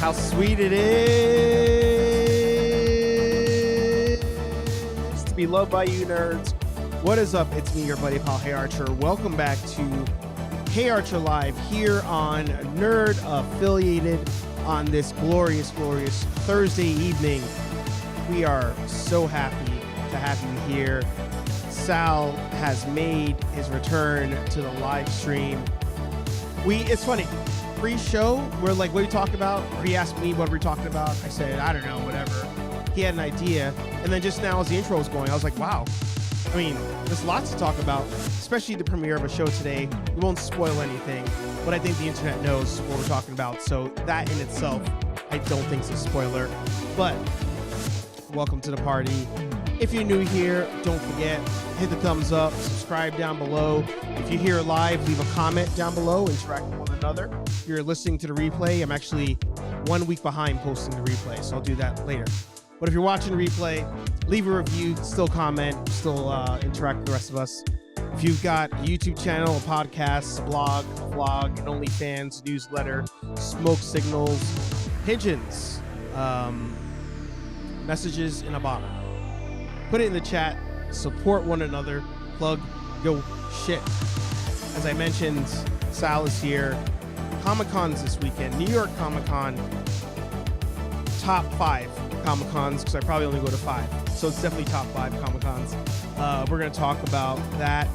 How sweet it is to be loved by you nerds. What is up? It's me, your buddy pal, HeyArcher. Welcome back to HeyArcher Live here on Nerd Affiliated on this glorious, glorious Thursday evening. We are so happy to have you here. Sal has made his return to the live stream. It's funny. Pre-show, we're like, what are you talking about? Or he asked me what we're talking about. I said, I don't know, whatever. He had an idea. And then just now as the intro was going, I was like, wow. I mean, there's lots to talk about, especially the premiere of a show today. We won't spoil anything, but I think the internet knows what we're talking about. So that in itself, I don't think is a spoiler. But welcome to the party. If you're new here, don't forget, hit the thumbs up, subscribe down below. If you're here live, leave a comment down below, interact with one another. If you're listening to the replay, I'm actually 1 week behind posting the replay, so I'll do that later. But if you're watching the replay, leave a review, still comment, still interact with the rest of us. If you've got a YouTube channel, a podcast, a blog, a vlog, an OnlyFans, newsletter, smoke signals, pigeons, messages in a bottle. Put it in the chat, support one another, plug your shit. As I mentioned, Sal is here. Comic-Cons this weekend. New York Comic-Con, top 5 Comic-Cons, because I probably only go to 5. So it's definitely top 5 Comic-Cons. We're going to talk about that.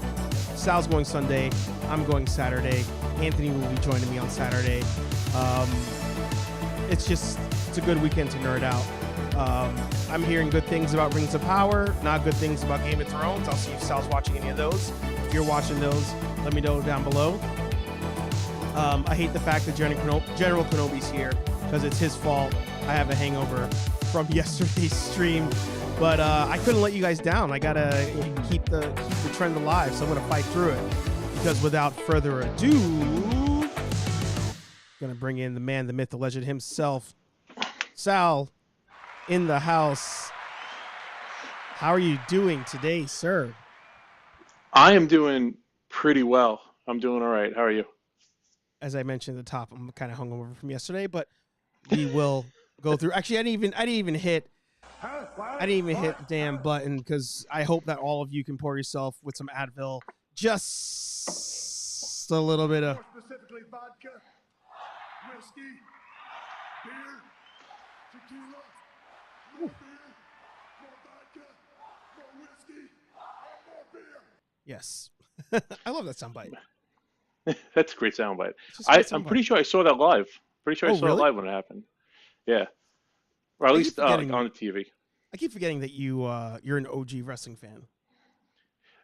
Sal's going Sunday. I'm going Saturday. Anthony will be joining me on Saturday. It's a good weekend to nerd out. I'm hearing good things about Rings of Power, not good things about Game of Thrones. I'll see if Sal's watching any of those. If you're watching those, let me know down below. I hate the fact that General Kenobi's here because it's his fault. I have a hangover from yesterday's stream, but I couldn't let you guys down. I gotta keep the trend alive, so I'm gonna fight through it. Because without further ado, gonna bring in the man, the myth, the legend himself, Sal. In the house. How are you doing today, sir? I am doing pretty well. I'm doing all right. How are you? As I mentioned at the top, I'm kind of hungover from yesterday, but we will go through. Actually, I didn't even hit the damn button because I hope that all of you can pour yourself with some Advil. Just a little bit of. More specifically, vodka, whiskey, beer, tequila. More beer, more vodka, more whiskey, and more beer. Yes. I love that soundbite. That's a great soundbite. I'm soundbite. pretty sure I saw that live. Pretty sure I saw really? it live when it happened. Yeah. Or at least on the TV. I keep forgetting that you're an OG wrestling fan.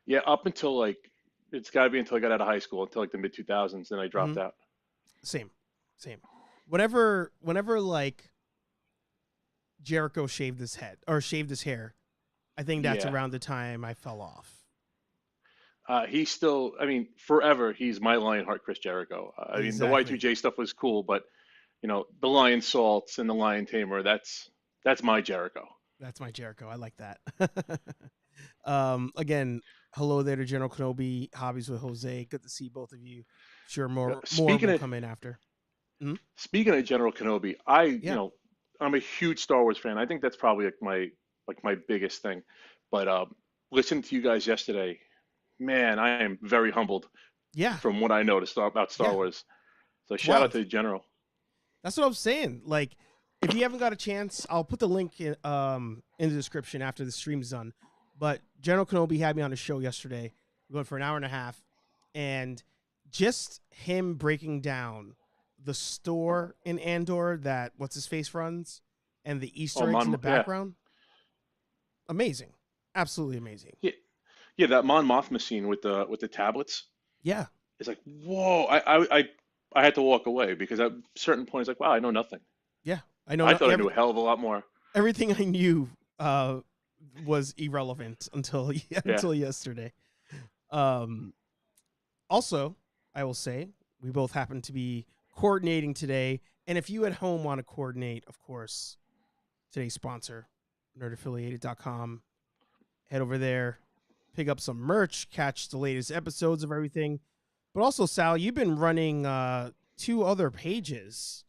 Yeah, up until it's got to be until I got out of high school, until the mid 2000s, then I dropped out. Same. Whenever Jericho shaved his hair, I think that's around the time I fell off. He's still, forever, he's my Lionheart Chris Jericho. Exactly. The Y2J stuff was cool, but, the Lion Salts and the Lion Tamer, that's my Jericho. That's my Jericho. I like that. Again, hello there to General Kenobi, Hobbies with Jose. Good to see both of you. Sure, more will come in after. Mm-hmm. Speaking of General Kenobi, I'm a huge Star Wars fan. I think that's probably my biggest thing. But listening to you guys yesterday, man, I am very humbled. Yeah. From what I know about Star Wars. So shout out to the General. That's what I'm saying. Like, if you haven't got a chance, I'll put the link in the description after the stream's done. But General Kenobi had me on the show yesterday. We went for an hour and a half, and just him breaking down the store in Andor that what's his face runs, and the Easter eggs in the background. Yeah. Amazing, absolutely amazing. Yeah, that Mon Mothma scene with the tablets. Yeah, it's like, whoa! I had to walk away because at a certain point, it's like, wow, I know nothing. Yeah, I know. I thought I knew a hell of a lot more. Everything I knew was irrelevant until yesterday. Also, I will say we both happen to be coordinating today, and if you at home want to coordinate, of course, today's sponsor, nerdaffiliated.com. Head over there, pick up some merch, catch the latest episodes of everything. But also, Sal, you've been running 2 other pages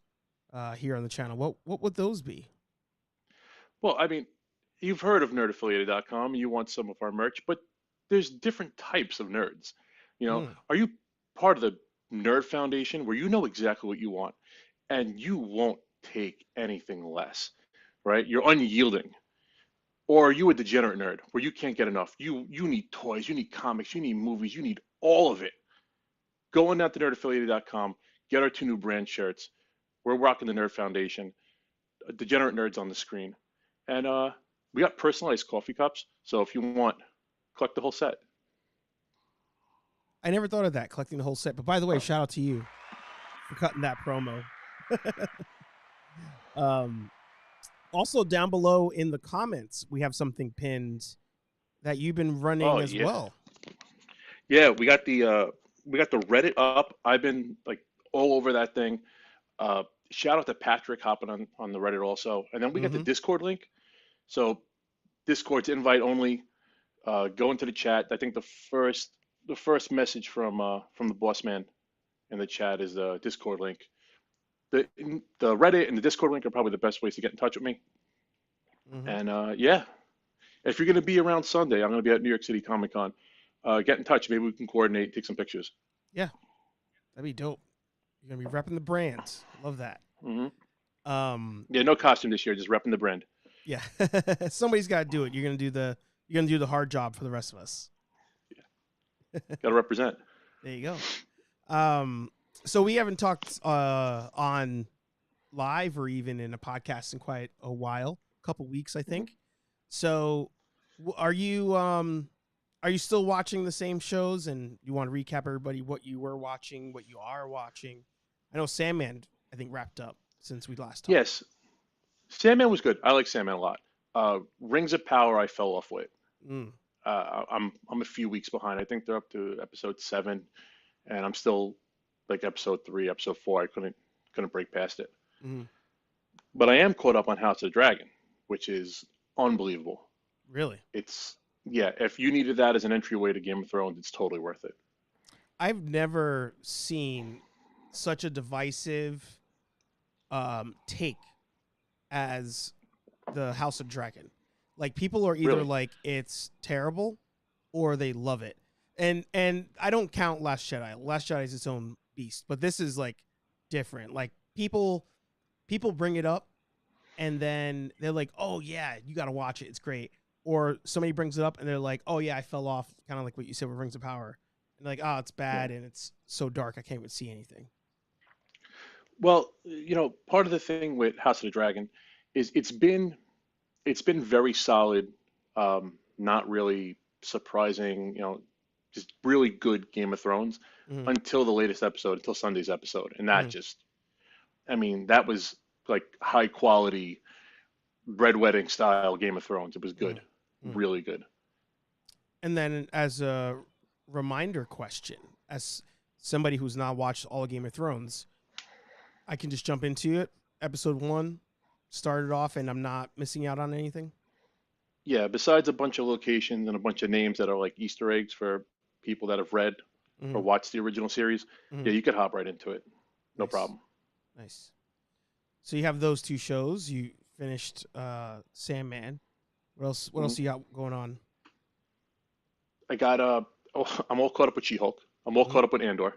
here on the channel. What would those be? Well, I mean, you've heard of nerdaffiliated.com. You want some of our merch, but there's different types of nerds. Mm. Are you part of the Nerd Foundation where you know exactly what you want and you won't take anything less, right? You're unyielding. Or are you a degenerate nerd where you can't get enough? You need toys, you need comics, you need movies, you need all of it. Go on down to nerdaffiliated.com, get our 2 new brand shirts. We're rocking the Nerd Foundation, Degenerate Nerds on the screen. And we got personalized coffee cups. So if you want, collect the whole set. I never thought of that, collecting the whole set. But by the way, shout out to you for cutting that promo. Also, down below in the comments, we have something pinned that you've been running as well. Yeah, we got the Reddit up. I've been like all over that thing. Shout out to Patrick hopping on the Reddit also. And then we got the Discord link. So Discord's invite only. Go into the chat. I think the first message from the boss man in the chat is the Discord link. The Reddit and the Discord link are probably the best ways to get in touch with me. And yeah, if you're going to be around Sunday, I'm going to be at New York City Comic Con. Get in touch. Maybe we can coordinate, take some pictures. Yeah, that'd be dope. You're going to be repping the brand. Love that. Yeah, no costume this year, just repping the brand. Yeah, somebody's got to do it. You're going to do the hard job for the rest of us. Yeah. Got to represent. There you go. So we haven't talked on live or even in a podcast in quite a while, a couple weeks, I think. So are you still watching the same shows, and you want to recap everybody what you were watching, what you are watching? I know Sandman, I think, wrapped up since we last talked. Yes. Sandman was good. I like Sandman a lot. Rings of Power I fell off with. I'm a few weeks behind. I think they're up to episode 7, and I'm still like episode 3, episode 4. I couldn't break past it. But I am caught up on House of the Dragon, which is unbelievable. Really? Yeah, if you needed that as an entryway to Game of Thrones, it's totally worth it. I've never seen such a divisive take as the House of Dragon. Like, people are either like it's terrible or they love it. And I don't count Last Jedi. Last Jedi is its own beast, but this is like different. Like, people bring it up and then they're like, "Oh yeah, you got to watch it. It's great." Or somebody brings it up and they're like, "Oh yeah, I fell off," kind of like what you said with Rings of Power. And like, "Oh, it's bad and it's so dark I can't even see anything." Well, part of the thing with House of the Dragon is it's been very solid, not really surprising, just really good Game of Thrones until the latest episode, until Sunday's episode. And that that was like high quality Red Wedding style Game of Thrones. It was good, really good. And then, as a reminder question, as somebody who's not watched all of Game of Thrones, I can just jump into it. Episode 1 started off and I'm not missing out on anything. Yeah, besides a bunch of locations and a bunch of names that are like Easter eggs for people that have read or watched the original series, yeah, you could hop right into it. No problem. Nice. So you have those 2 shows. You finished Sandman. What else you got going on? I got I'm all caught up with She-Hulk. I'm all caught up with Andor.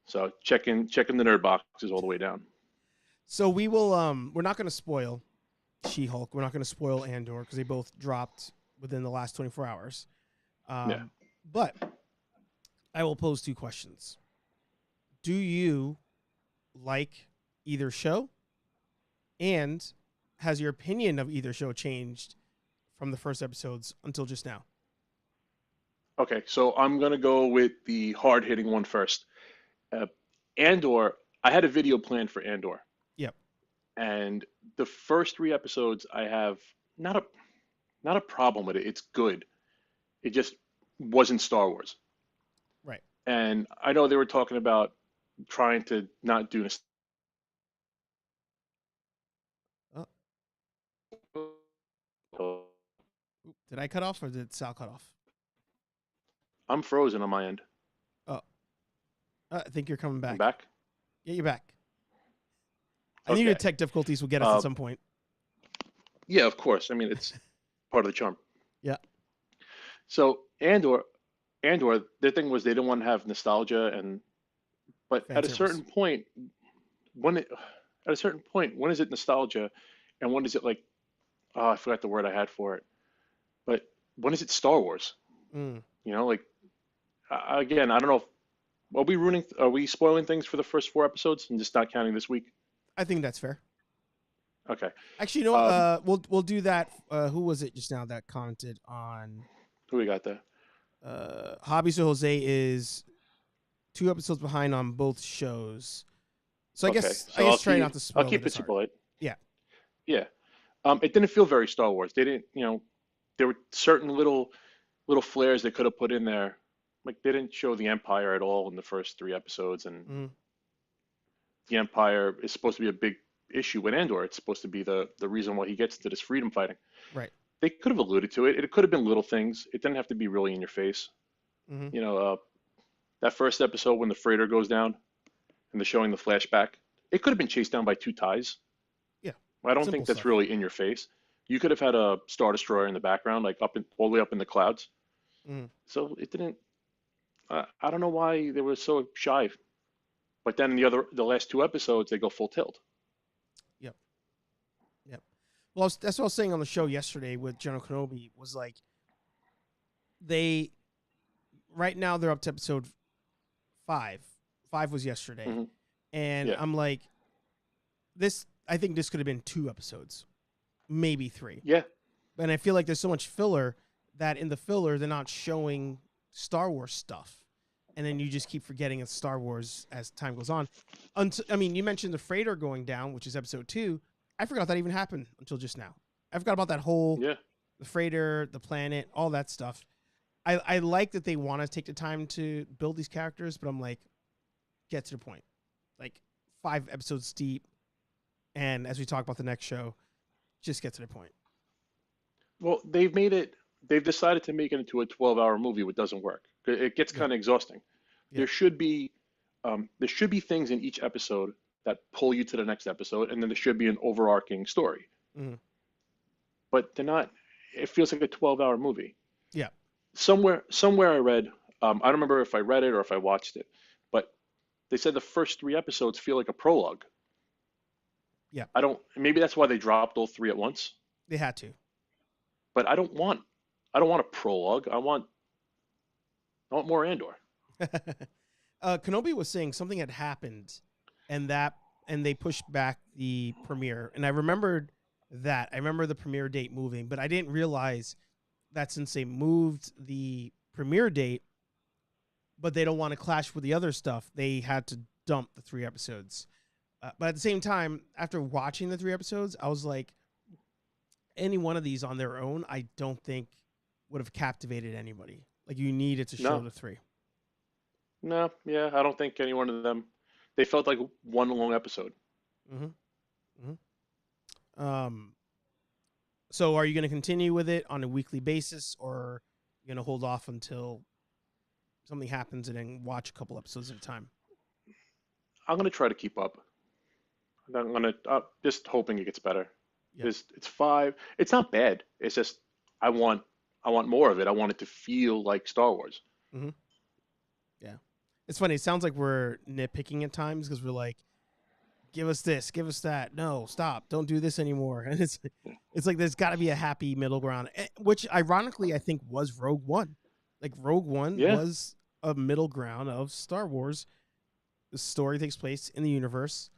So checking the nerd boxes all the way down. So we will we're not going to spoil She-Hulk. We're not going to spoil Andor because they both dropped within the last 24 hours. But I will pose 2 questions. Do you like either show? And has your opinion of either show changed from the first episodes until just now? Okay, so I'm going to go with the hard-hitting one first. Andor, I had a video planned for Andor. Yep. And the first 3 episodes, I have not a problem with it. It's good. It just wasn't Star Wars. Right. And I know they were talking about trying to not do Did I cut off or did Sal cut off? I'm frozen on my end. Oh. I think you're coming back. I'm back? Yeah, you're back. I knew your tech difficulties would get us at some point. Yeah, of course. I mean, it's part of the charm. Yeah. So Andor, their thing was they didn't want to have nostalgia, but Fan at a service. certain point, when is it nostalgia, and when is it like, oh, I forgot the word I had for it, but when is it Star Wars? Mm. You know, like again, I don't know. Are we spoiling things for the first 4 episodes and just not counting this week? I think that's fair. Okay. Actually, you know what? We'll do that. Who was it just now that commented on? Who we got there? Hobbies of Jose is 2 episodes behind on both shows. So I guess try not to spoil. I'll keep it super light. Yeah. Yeah. It didn't feel very Star Wars. They didn't, there were certain little flares they could have put in there. Like they didn't show the Empire at all in the first 3 episodes, and the Empire is supposed to be a big issue with Andor. It's supposed to be the reason why he gets into this freedom fighting. Right. They could have alluded to it. It could have been little things. It didn't have to be really in your face. That first episode when the freighter goes down and they're showing the flashback, it could have been chased down by 2 TIEs. Yeah. I don't think that's really in your face. You could have had a Star Destroyer in the background, like all the way up in the clouds. So it didn't. I don't know why they were so shy. But then in the last 2 episodes, they go full tilt. Yep. Well, that's what I was saying on the show yesterday with General Kenobi. Was like right now they're up to episode 5. 5 was yesterday, and I'm like, I think this could have been 2 episodes, maybe 3. Yeah. And I feel like there's so much filler that in the filler they're not showing Star Wars stuff, and then you just keep forgetting it's Star Wars as time goes on. You mentioned the freighter going down, which is episode 2. I forgot that even happened until just now. I forgot about that whole the freighter, the planet, all that stuff. I like that they want to take the time to build these characters, but I'm like, get to the point. Like 5 episodes deep, and as we talk about the next show, just get to the point. Well, they've decided to make it into a 12-hour movie, which doesn't work. It gets kind of exhausting. Yeah. There should be things in each episode that pull you to the next episode, and then there should be an overarching story. But they're not. It feels like a 12-hour movie. Yeah. Somewhere I read, I don't remember if I read it or if I watched it, but they said the first 3 episodes feel like a prologue. Yeah. Maybe that's why they dropped all 3 at once. They had to. But I don't want a prologue. I want more Andor. Kenobi was saying something had happened, and they pushed back the premiere. And I remembered that. I remember the premiere date moving, but I didn't realize that since they moved the premiere date, but they don't want to clash with the other stuff, they had to dump the 3 episodes. But at the same time, after watching the 3 episodes, I was like, any one of these on their own, I don't think would have captivated anybody. Like, you needed to show the 3. No, yeah, I don't think any one of them. They felt like one long episode. So are you going to continue with it on a weekly basis, or are you going to hold off until something happens and then watch a couple episodes at a time? I'm going to try to keep up. I'm going to just hoping it gets better. Yeah. It's 5. It's not bad. It's just I want more of it. I want it to feel like Star Wars. Yeah, it's funny. It sounds like we're nitpicking at times because we're like, give us this, give us that. No, stop. Don't do this anymore. And it's like there's got to be a happy middle ground, which ironically I think was Rogue One. Like Rogue One was a middle ground of Star Wars. The story takes place in the universe.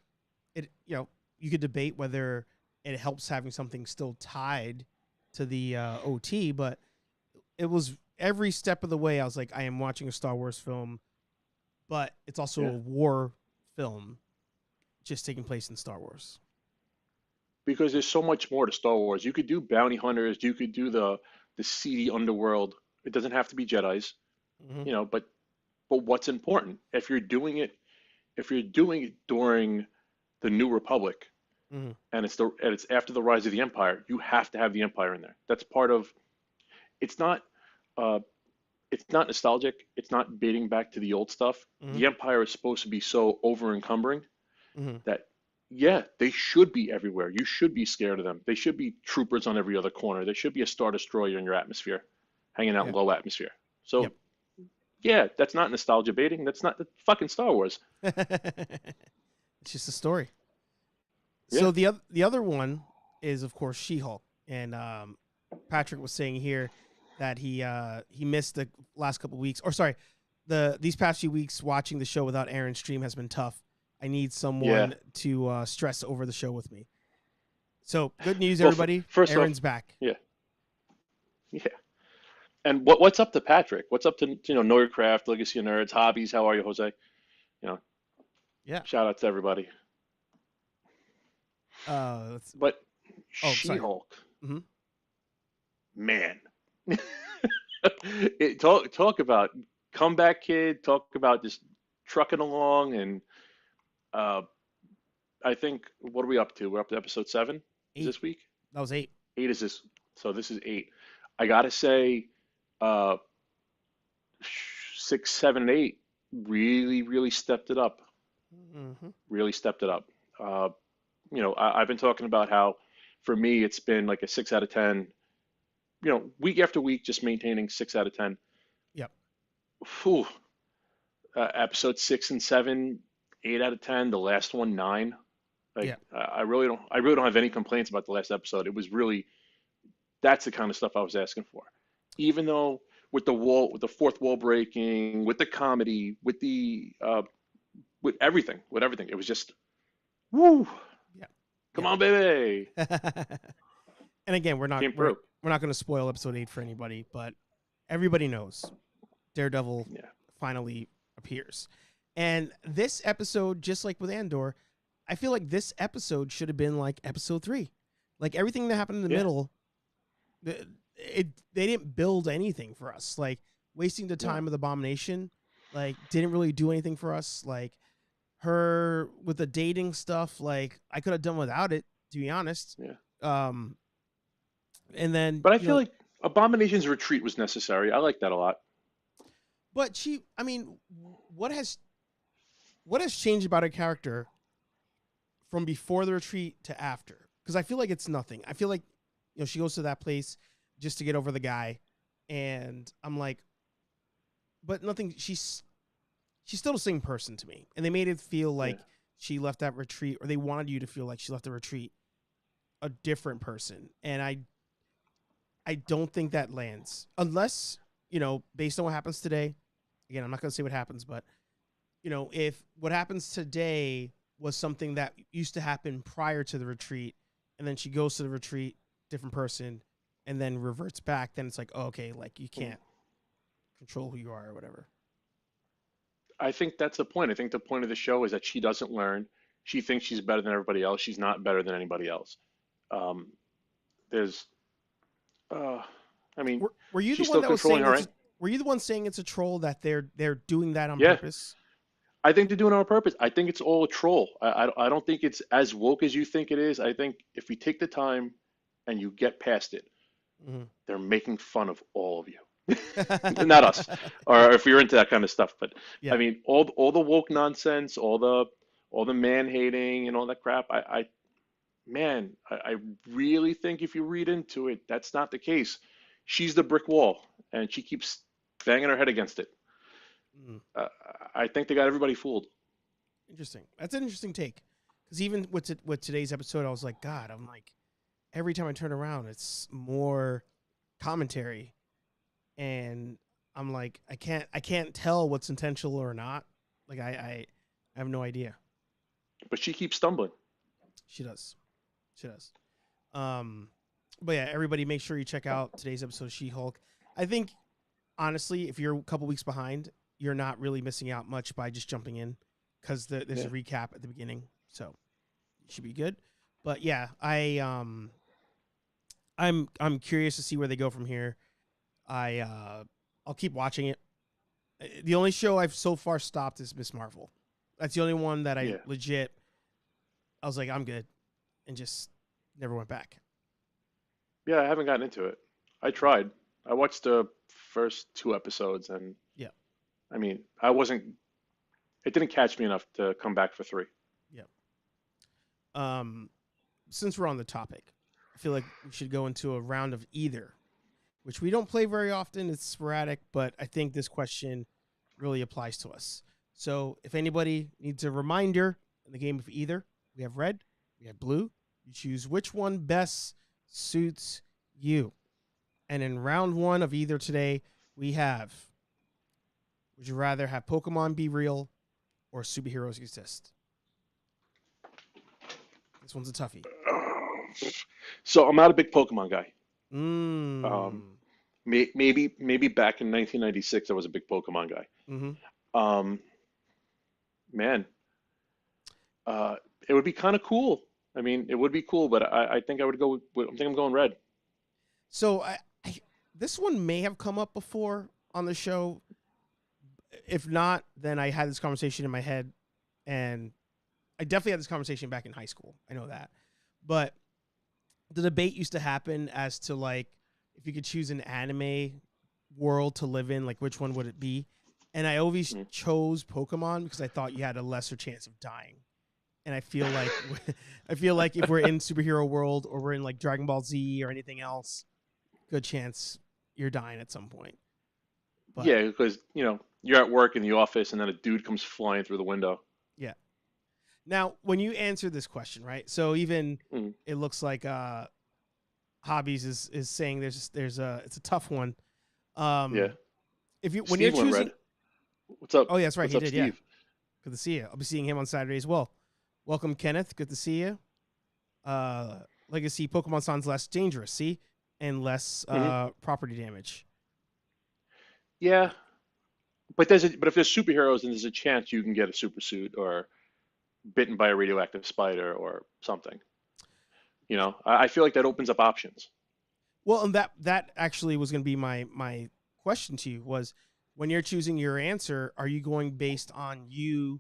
You could debate whether it helps having something still tied to the OT, but it was every step of the way. I was like, I am watching a Star Wars film, but it's also a war film just taking place in Star Wars. Because there's so much more to Star Wars. You could do bounty hunters. You could do the seedy underworld. It doesn't have to be Jedis, but what's important? If you're doing it during the New Republic, and it's after the rise of the Empire, you have to have the Empire in there. That's part of. It's not nostalgic. It's not dating back to the old stuff. The Empire is supposed to be so over encumbering that yeah, they should be everywhere. You should be scared of them. They should be troopers on every other corner. There should be a Star Destroyer in your atmosphere, hanging out Yeah. in low atmosphere. So Yep. yeah, that's not nostalgia baiting. That's not the fucking Star Wars. It's just a story. Yeah. So the other one is of course She-Hulk, and Patrick was saying here that he missed the last couple weeks, or sorry, these past few weeks watching the show without Aaron's stream has been tough. I need someone to stress over the show with me. So good news, everybody. First Aaron's off, back. Yeah. And what's up to Patrick? What's up to Know Your Craft, Legacy of Nerds, Hobbies? How are you, Jose? Yeah. Shout out to everybody. But She-Hulk, Mm-hmm. man, talk about comeback kid. Talk about just trucking along, and I think what are we up to? We're up to episode 7 this week. That was 8. 8 is this, so this is 8. I gotta say, 6, 7, and 8 really stepped it up. Mm-hmm. Really stepped it up. I've been talking about how, for me, it's been like a 6 out of 10. Week after week, just maintaining 6 out of 10. Yep. Whew. Episode 6 and 7, 8 out of 10. The last one, 9. I really don't have any complaints about the last episode. It was really, that's the kind of stuff I was asking for. Even though with the fourth wall breaking, with the comedy, with the with everything, it was just, woo. Yeah. Come on, baby. And again, we're not going to spoil episode 8 for anybody, but everybody knows Daredevil finally appears. And this episode, just like with Andor, I feel like this episode should have been like episode 3. Like everything that happened in the middle, they didn't build anything for us. Like wasting the time with Abomination, like didn't really do anything for us. Like her with the dating stuff, like I could have done without it, to be honest. Yeah. And then, but I feel like Abomination's retreat was necessary. I like that a lot. But what has changed about her character from before the retreat to after? Because I feel like it's nothing. I feel like, she goes to that place just to get over the guy, and I'm like, but nothing. She's still the same person to me, and they made it feel like she left that retreat, or they wanted you to feel like she left the retreat a different person, and I don't think that lands unless based on what happens today. Again, I'm not going to say what happens, but if what happens today was something that used to happen prior to the retreat, and then she goes to the retreat, different person, and then reverts back, then it's like, oh, okay, like you can't control who you are or whatever. I think that's the point. I think the point of the show is that she doesn't learn. She thinks she's better than everybody else. She's not better than anybody else. Were you the she's one still that was saying? controlling her. Were you the one saying it's a troll, that they're doing that on purpose? I think they're doing it on purpose. I think it's all a troll. I don't think it's as woke as you think it is. I think if we take the time and you get past it, they're making fun of all of you. Not us, or if you're into that kind of stuff. But I mean, all the woke nonsense, all the man hating and all that crap. I really think if you read into it, that's not the case. She's the brick wall, and she keeps banging her head against it. I think they got everybody fooled. Interesting. That's an interesting take. Because even with today's episode, I was like, God, I'm like, every time I turn around, it's more commentary, and I'm like, I can't tell what's intentional or not. Like I have no idea. But she keeps stumbling. She does. But yeah, everybody, make sure you check out today's episode of She-Hulk. I think, honestly, if you're a couple weeks behind, you're not really missing out much by just jumping in, because there's a recap at the beginning, so it should be good. But yeah, I'm curious to see where they go from here. I'll keep watching it. The only show I've so far stopped is Miss Marvel. That's the only one that I was like, I'm good, and just never went back. Yeah, I haven't gotten into it. I tried. I watched the first 2 episodes, and I mean, it didn't catch me enough to come back for 3. Yeah. since we're on the topic, I feel like we should go into a round of either, which we don't play very often. It's sporadic, but I think this question really applies to us. So if anybody needs a reminder in the game of either, we have red, we have blue. You choose which one best suits you. And in round one of either today, we have, would you rather have Pokemon be real or superheroes exist? This one's a toughie. So I'm not a big Pokemon guy. Mm. Maybe back in 1996, I was a big Pokemon guy. Mm-hmm. Man, it would be kind of cool. I mean, it would be cool, but I think I would go I think I'm going red. So this one may have come up before on the show. If not, then I had this conversation in my head, and I definitely had this conversation back in high school. I know that. But the debate used to happen as to, like, if you could choose an anime world to live in, like, which one would it be? And I always chose Pokemon because I thought you had a lesser chance of dying. And I feel like if we're in superhero world or we're in, like, Dragon Ball Z or anything else, good chance you're dying at some point. But, yeah, because, you're at work in the office and then a dude comes flying through the window. Yeah. Now, when you answer this question, right? So even it looks like Hobbies is saying it's a tough one. Yeah. If you Steve went red. What's up? Oh, yeah, that's right. What's He up, did. Steve? Yeah. Good to see you. I'll be seeing him on Saturday as well. Welcome, Kenneth. Good to see you. Legacy Pokemon sounds less dangerous. See, and less property damage. Yeah. But if there's superheroes, then there's a chance you can get a super suit or bitten by a radioactive spider or something. I feel like that opens up options. Well, and that actually was going to be my question to you was, when you're choosing your answer, are you going based on you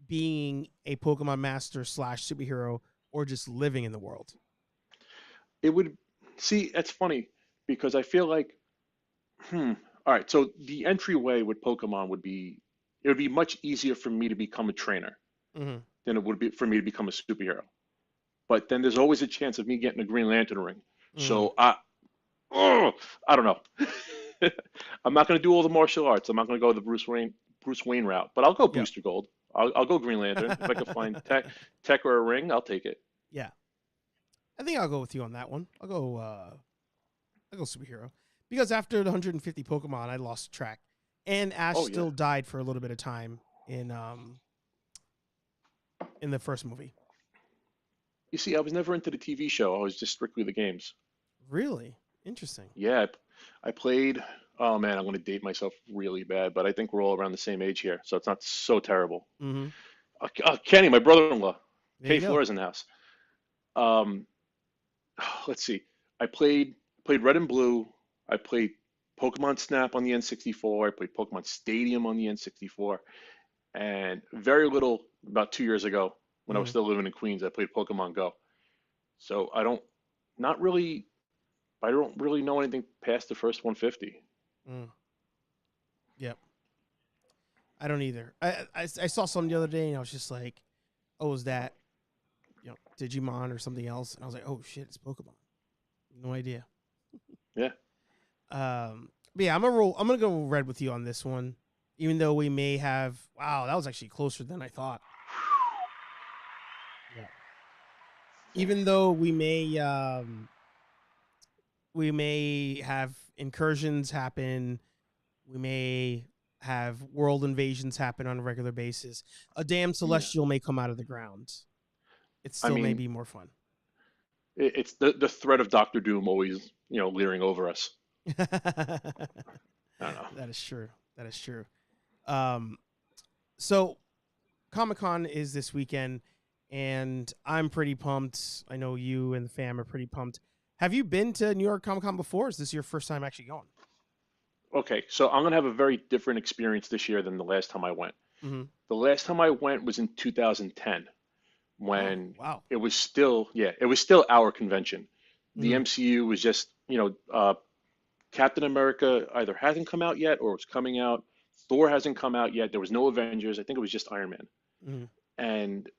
being a Pokemon master / superhero or just living in the world? It would that's funny because I feel like, all right, so the entryway with Pokemon would be much easier for me to become a trainer than it would be for me to become a superhero. But then there's always a chance of me getting a Green Lantern ring. So I don't know. I'm not going to do all the martial arts. I'm not going to go the Bruce Wayne route, but I'll go Booster Gold. I'll go Green Lantern. If I can find tech or a ring, I'll take it. Yeah. I think I'll go with you on that one. I'll go superhero. Because after the 150 Pokemon, I lost track. And Ash still died for a little bit of time in the first movie. You see, I was never into the TV show. I was just strictly the games. Really? Interesting. Yeah, I played. Oh man, I'm going to date myself really bad, but I think we're all around the same age here, so it's not so terrible. Kenny, my brother-in-law, K Flores in the house. Let's see. I played Red and Blue. I played Pokemon Snap on the N64. I played Pokemon Stadium on the N64, and very little about 2 years ago when I was still living in Queens, I played Pokemon Go. So I don't really know anything past the first 150. Yep. I don't either. I saw something the other day and I was just like, oh, is that Digimon or something else? And I was like, oh shit, it's Pokemon. No idea. Yeah. But yeah, I'm gonna go red with you on this one, even though we may have. Wow, that was actually closer than I thought. Yeah. Even though we may have incursions happen, we may have world invasions happen on a regular basis. A damn celestial may come out of the ground. It still may be more fun. It's the threat of Doctor Doom always, leering over us. I don't know. That is true. So Comic-Con is this weekend, and I'm pretty pumped. I know you and the fam are pretty pumped. Have you been to New York Comic-Con before? Or is this your first time actually going? Okay, so I'm going to have a very different experience this year than the last time I went. The last time I went was in 2010 when it was still our convention. The MCU was just, Captain America either hasn't come out yet or it's coming out. Thor hasn't come out yet. There was no Avengers. I think it was just Iron Man. And,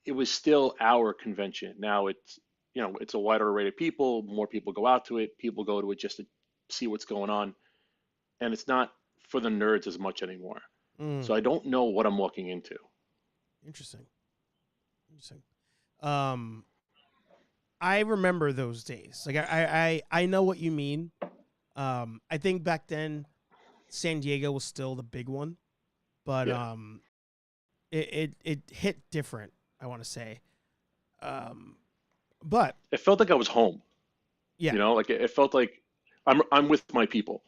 it was still our convention. Now it's, it's a wider array of people. More people go out to it. People go to it just to see what's going on, and it's not for the nerds as much anymore. Mm. So I don't know what I'm walking into. Interesting. I remember those days. Like I know what you mean. I think back then San Diego was still the big one, but Yeah. it hit different, I want to say. But It felt like I was home. yeah. Like it felt like I'm with my people.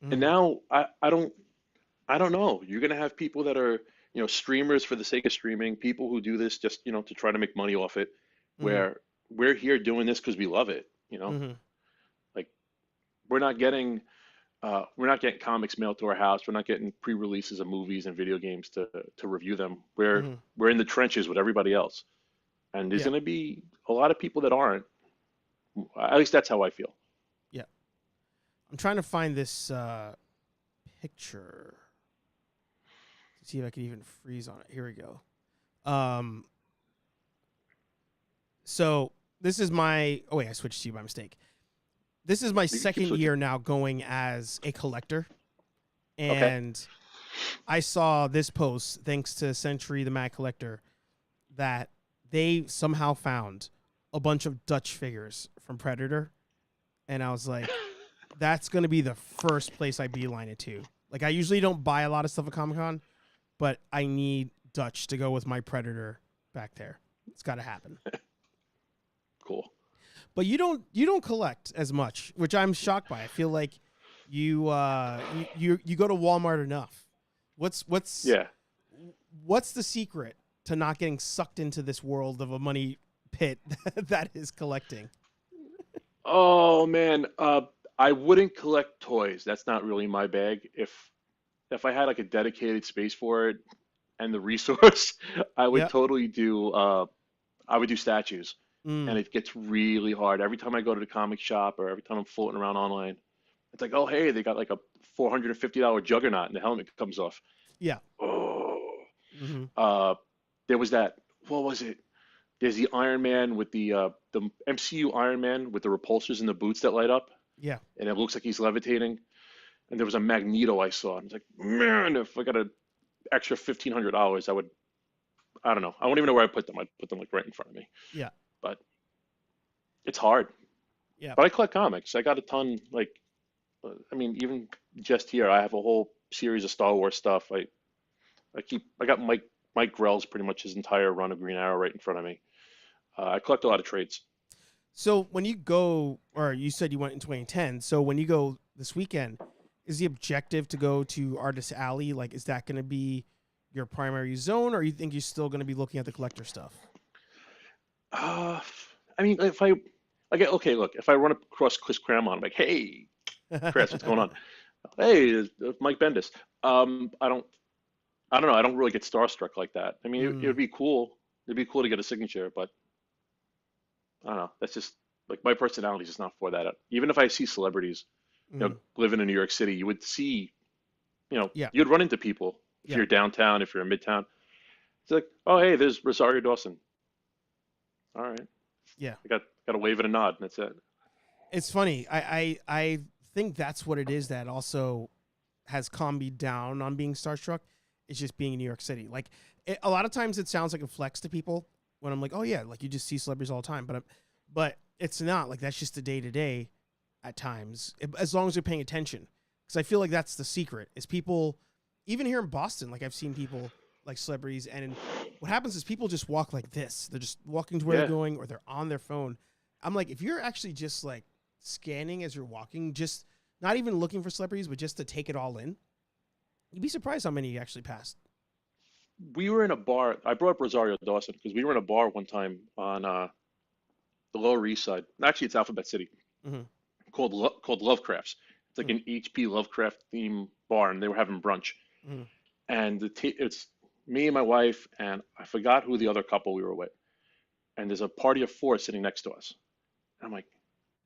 And Mm, now I don't know. You're gonna have people that are, streamers for the sake of streaming, people who do this just, to try to make money off it, mm, where we're here doing this because we love it. mm, Like we're not getting comics mailed to our house. We're not getting pre-releases of movies and video games to review them. We're mm. we're in the trenches with everybody else. And there's Yeah, gonna be a lot of people that aren't. At least that's how I feel. yeah. I'm trying to find this picture to see if I can even freeze on it. Here we go. So this is my. Oh wait, I switched to you by mistake. This is my You can keep second switching. year now going as a collector, Okay. and I saw this post thanks to Century the Mad Collector that they somehow found a bunch of Dutch figures from Predator, and I was like, that's gonna be the first place I beeline it to. Like I usually don't buy a lot of stuff at Comic-Con, but I need Dutch to go with my Predator back there. It's got to happen. Cool. But you don't collect as much, which I'm shocked by. I feel like you go to Walmart enough. What's Yeah. what's the secret to not getting sucked into this world of a money pit that is collecting? Oh man, I wouldn't collect toys. That's not really my bag. If I had like a dedicated space for it and the resource, I would Yep. totally do I would do statues. And Mm, it gets really hard. Every time I go to the comic shop or every time I'm floating around online, it's like, oh hey, they got like a $450 juggernaut and the helmet comes off. yeah. Oh. Hmm. Uh there was that, what was it? There's the Iron Man with the MCU Iron Man with the repulsors and the boots that light up, Yeah. and it looks like he's levitating. And there was a Magneto I saw, and it's like, man, if I got an extra $1,500, I don't know. I won't even know where I put them. I'd put them like right in front of me. Yeah. But it's hard. Yeah. But I collect comics. I got a ton. Like, I mean, even just here, I have a whole series of Star Wars stuff. I got Mike Grell's pretty much his entire run of Green Arrow right in front of me. I collect a lot of trades. So when you go, or you said you went in 2010. So when you go this weekend, is the objective to go to Artist Alley? Like, is that going to be your primary zone, or you think you're still going to be looking at the collector stuff? Uh, I mean, if I, okay, look, if I run across Chris Claremont, I'm like, hey, Chris, what's going on? Hey, it's Mike Bendis. I don't know. I don't really get starstruck like that. I mean, it Mm, would be cool. It'd be cool to get a signature, but I don't know. That's just like my personality is just not for that. Even if I see celebrities, mm, living in New York City, you would see, yeah. you'd run into people if Yeah. you're downtown, if you're in Midtown. It's like, oh, hey, there's Rosario Dawson. All right, Yeah. I got a wave and a nod, and that's it. It's funny. I think that's what it is that also has calmed me down on being starstruck. It's just being in New York City. Like a lot of times it sounds like a flex to people when I'm like, oh yeah, like you just see celebrities all the time, but it's not like that's just the day to day at times, as long as you're paying attention. Because I feel like that's the secret is people, even here in Boston, like I've seen people like celebrities, and what happens is people just walk like this. They're just walking to where they're Yeah, going, or they're on their phone. I'm like, if you're actually just like scanning as you're walking, just not even looking for celebrities, but just to take it all in, you'd be surprised how many you actually passed. we were in a bar. I brought up Rosario Dawson because we were in a bar one time on the Lower East Side. Actually, it's Alphabet City, Hmm. called Lovecrafts. It's like Hmm. an HP Lovecraft theme bar, and they were having brunch. Hmm. And it's me and my wife, and I forgot who the other couple we were with. And there's a party of four sitting next to us. And I'm like,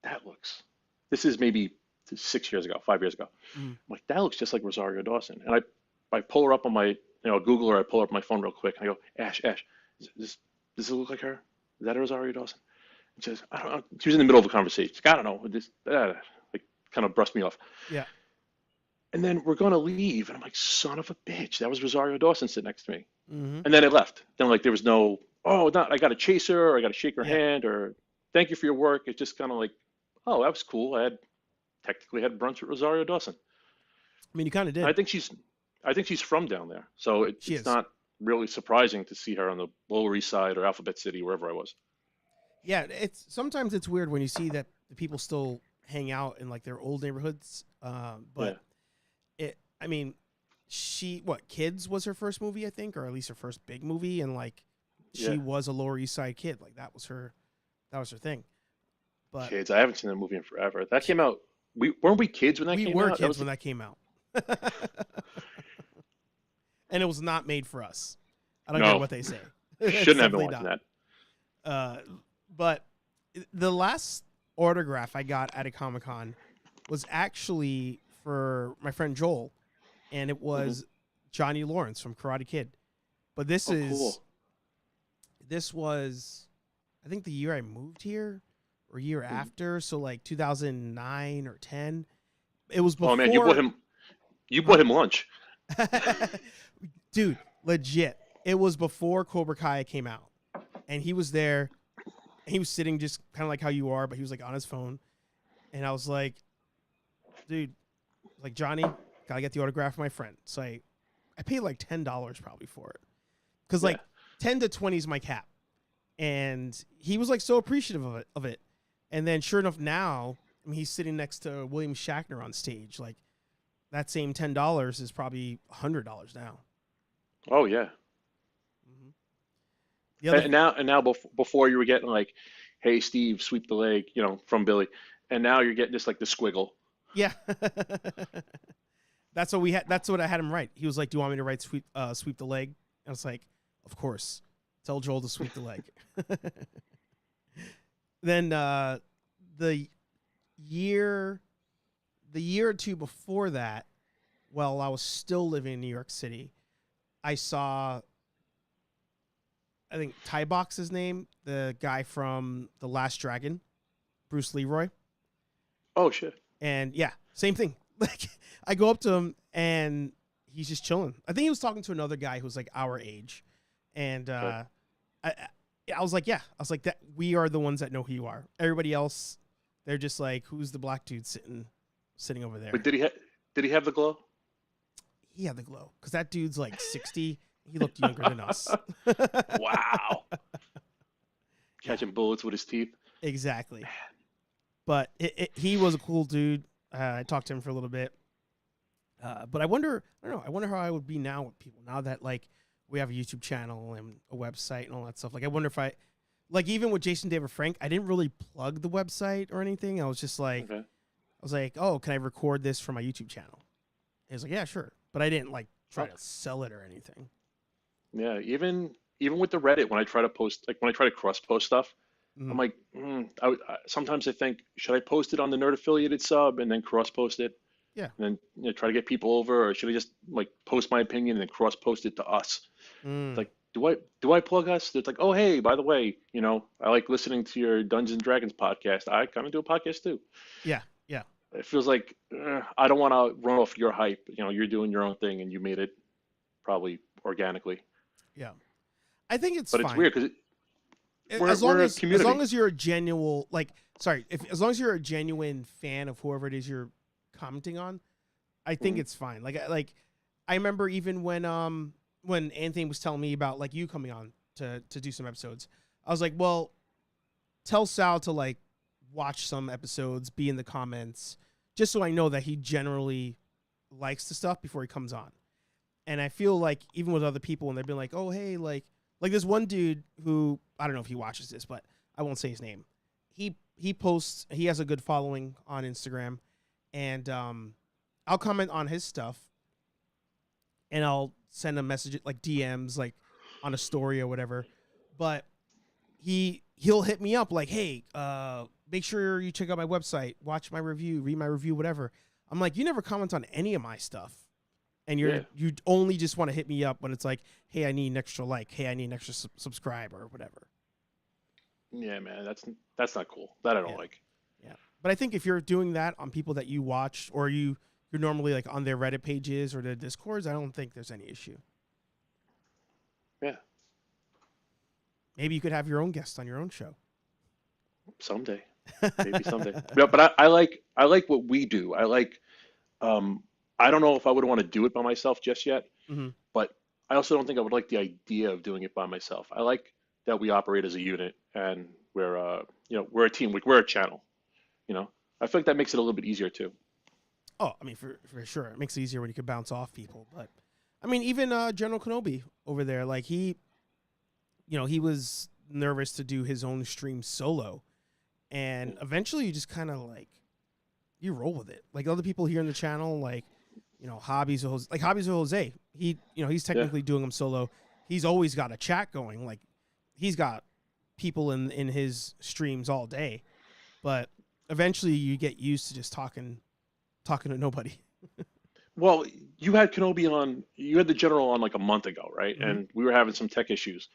that looks. This is maybe 6 years ago, 5 years ago. Hmm. I'm like, that looks just like Rosario Dawson. And I pull her up on my, Google her. I pull her up on my phone real quick. And I go, Ash, is Does it look like her? Is that Rosario Dawson? And she says, I don't know. She was in the middle of a conversation. She's like, I don't know. This, like, kind of brushed me off. Yeah. And then we're going to leave. And I'm like, son of a bitch. That was Rosario Dawson sitting next to me. Mm-hmm. And then it left. Then, like, there was no, oh, not, I got to chase her or I got to shake her Yeah. hand or thank you for your work. It's just kind of like, oh, that was cool. I had technically had brunch with Rosario Dawson. I mean, you kind of did. I think she's from down there. So it's not really surprising to see her on the Lower East Side or Alphabet City, wherever I was. Yeah, sometimes it's weird when you see that the people still hang out in like their old neighborhoods. But I mean, Kids was her first movie, I think, or at least her first big movie, and like she was a Lower East Side kid. Like that was her thing. But Kids, I haven't seen that movie in forever. That came out. Weren't we kids when that came out? We were kids when that came out. And it was not made for us. I don't care what they say. Shouldn't have been watching that. But the last autograph I got at a Comic-Con was actually for my friend Joel, and it was Johnny Lawrence from Karate Kid. But this was, I think, the year I moved here or year after, so like 2009 or 10. It was before. Oh man, you bought him lunch. Dude, legit. It was before Cobra Kai came out. And he was there. He was sitting just kind of like how you are, but he was like on his phone. And I was like, dude, like, Johnny, gotta get the autograph for my friend. So I paid like $10 probably for it. Because like 10 to 20 is my cap. And he was like so appreciative of it. And then sure enough now, I mean, he's sitting next to William Shatner on stage. Like that same $10 is probably $100 now. Oh yeah. And now before you were getting like, hey Steve, sweep the leg, from Billy, and now you're getting just like the squiggle. Yeah. That's what we had. That's what I had him write. He was like, "Do you want me to write sweep the leg?" And I was like, "Of course. Tell Joel to sweep the leg." Then the year or two before that, while I was still living in New York City, I saw, I think Ty Box's name, the guy from The Last Dragon, Bruce Leroy. Oh shit. And yeah, same thing. Like I go up to him and he's just chilling. I think he was talking to another guy who's like our age. And I was like, yeah. I was like, that we are the ones that know who you are. Everybody else, they're just like, who's the black dude sitting over there? But did he have the glow? He had the glow. Because that dude's like 60. He looked younger than us. Wow. Catching bullets with his teeth. Exactly. But he was a cool dude. I talked to him for a little bit. But I wonder how I would be now with people now that like we have a YouTube channel and a website and all that stuff. Like I wonder if even with Jason David Frank, I didn't really plug the website or anything. I was just like, I was like, oh, can I record this for my YouTube channel? And he was like, yeah, sure. But I didn't like try to sell it or anything. Yeah, even with the Reddit, when I try to cross post stuff, I'm like, sometimes I think, should I post it on the Nerd Affiliated sub and then cross post it? Yeah. And then try to get people over, or should I just like post my opinion and then cross post it to us? Like, do I plug us? It's like, oh hey, by the way, I like listening to your Dungeons and Dragons podcast. I kind of do a podcast too. Yeah, yeah. It feels like I don't want to run off your hype. You're doing your own thing and you made it probably organically. Yeah, I think it's. But fine. It's weird because as long as you're a genuine, as long as you're a genuine fan of whoever it is you're commenting on, I think it's fine. Like I remember even when Anthony was telling me about like you coming on to do some episodes, I was like, well, tell Sal to like watch some episodes, be in the comments, just so I know that he generally likes the stuff before he comes on. And I feel like even with other people, when they've been like, oh hey, like this one dude who, I don't know if he watches this, but I won't say his name. He posts, he has a good following on Instagram, and I'll comment on his stuff and I'll send a message like DMs like on a story or whatever. But he'll hit me up like, hey, make sure you check out my website, watch my review, read my review, whatever. I'm like, you never comment on any of my stuff. and you only just want to hit me up when it's like, hey, I need an extra like, hey, I need an extra subscribe or whatever. Yeah, man, that's not cool. That I don't like. Yeah, but I think if you're doing that on people that you watch, or you're normally like on their Reddit pages or their Discords, I don't think there's any issue. Yeah. Maybe you could have your own guest on your own show. Someday. Maybe someday. Yeah, but I like what we do. I like I don't know if I would want to do it by myself just yet, but I also don't think I would like the idea of doing it by myself. I like that we operate as a unit and we're we're a team, like we're a channel. I feel like that makes it a little bit easier too. Oh, I mean, for sure, it makes it easier when you can bounce off people. But I mean, even General Kenobi over there, like he was nervous to do his own stream solo, and eventually you just kind of like you roll with it. Like other people here in the channel, like Hobbies with Jose, he's technically doing them solo. He's always got a chat going, like he's got people in his streams all day, but eventually you get used to just talking to nobody. Well, you had the general on like a month ago, right? And we were having some tech issues,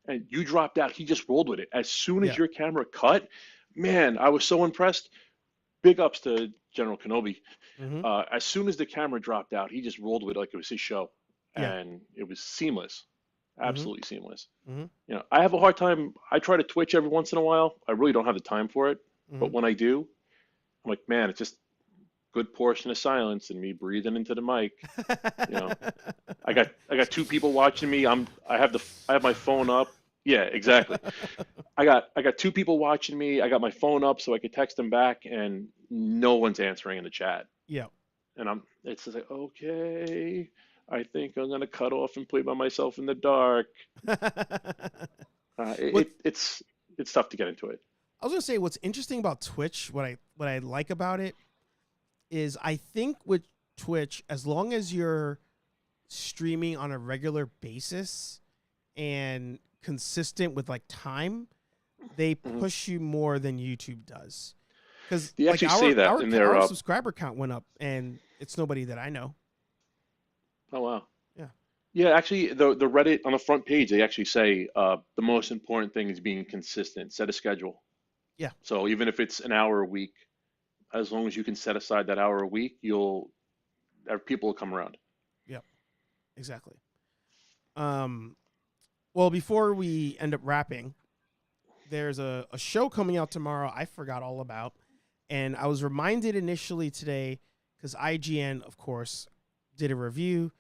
and you dropped out. He just rolled with it. As soon as your camera cut, man, I was so impressed. Big ups to General Kenobi. As soon as the camera dropped out, he just rolled with it like it was his show, and it was seamless, absolutely seamless. I have a hard time. I try to Twitch every once in a while. I really don't have the time for it, but when I do, I'm like, man, it's just good portion of silence and me breathing into the mic. I got two people watching me. I have my phone up. Yeah, exactly. I got two people watching me. I got my phone up so I could text them back, and no one's answering in the chat. Yeah. And it's just like, okay, I think I'm gonna cut off and play by myself in the dark. It's tough to get into it. I was gonna say what's interesting about Twitch, what I like about it is I think with Twitch, as long as you're streaming on a regular basis and consistent with like time, they push you more than YouTube does. Because they actually say that in their our subscriber count went up, and it's nobody that I know. Oh wow. Yeah. Yeah, actually, the Reddit on the front page, they actually say the most important thing is being consistent. Set a schedule. Yeah. So even if it's an hour a week, as long as you can set aside that hour a week, people will come around. Yep. Exactly. Well, before we end up wrapping, there's a show coming out tomorrow I forgot all about. And I was reminded initially today because IGN, of course, did a review,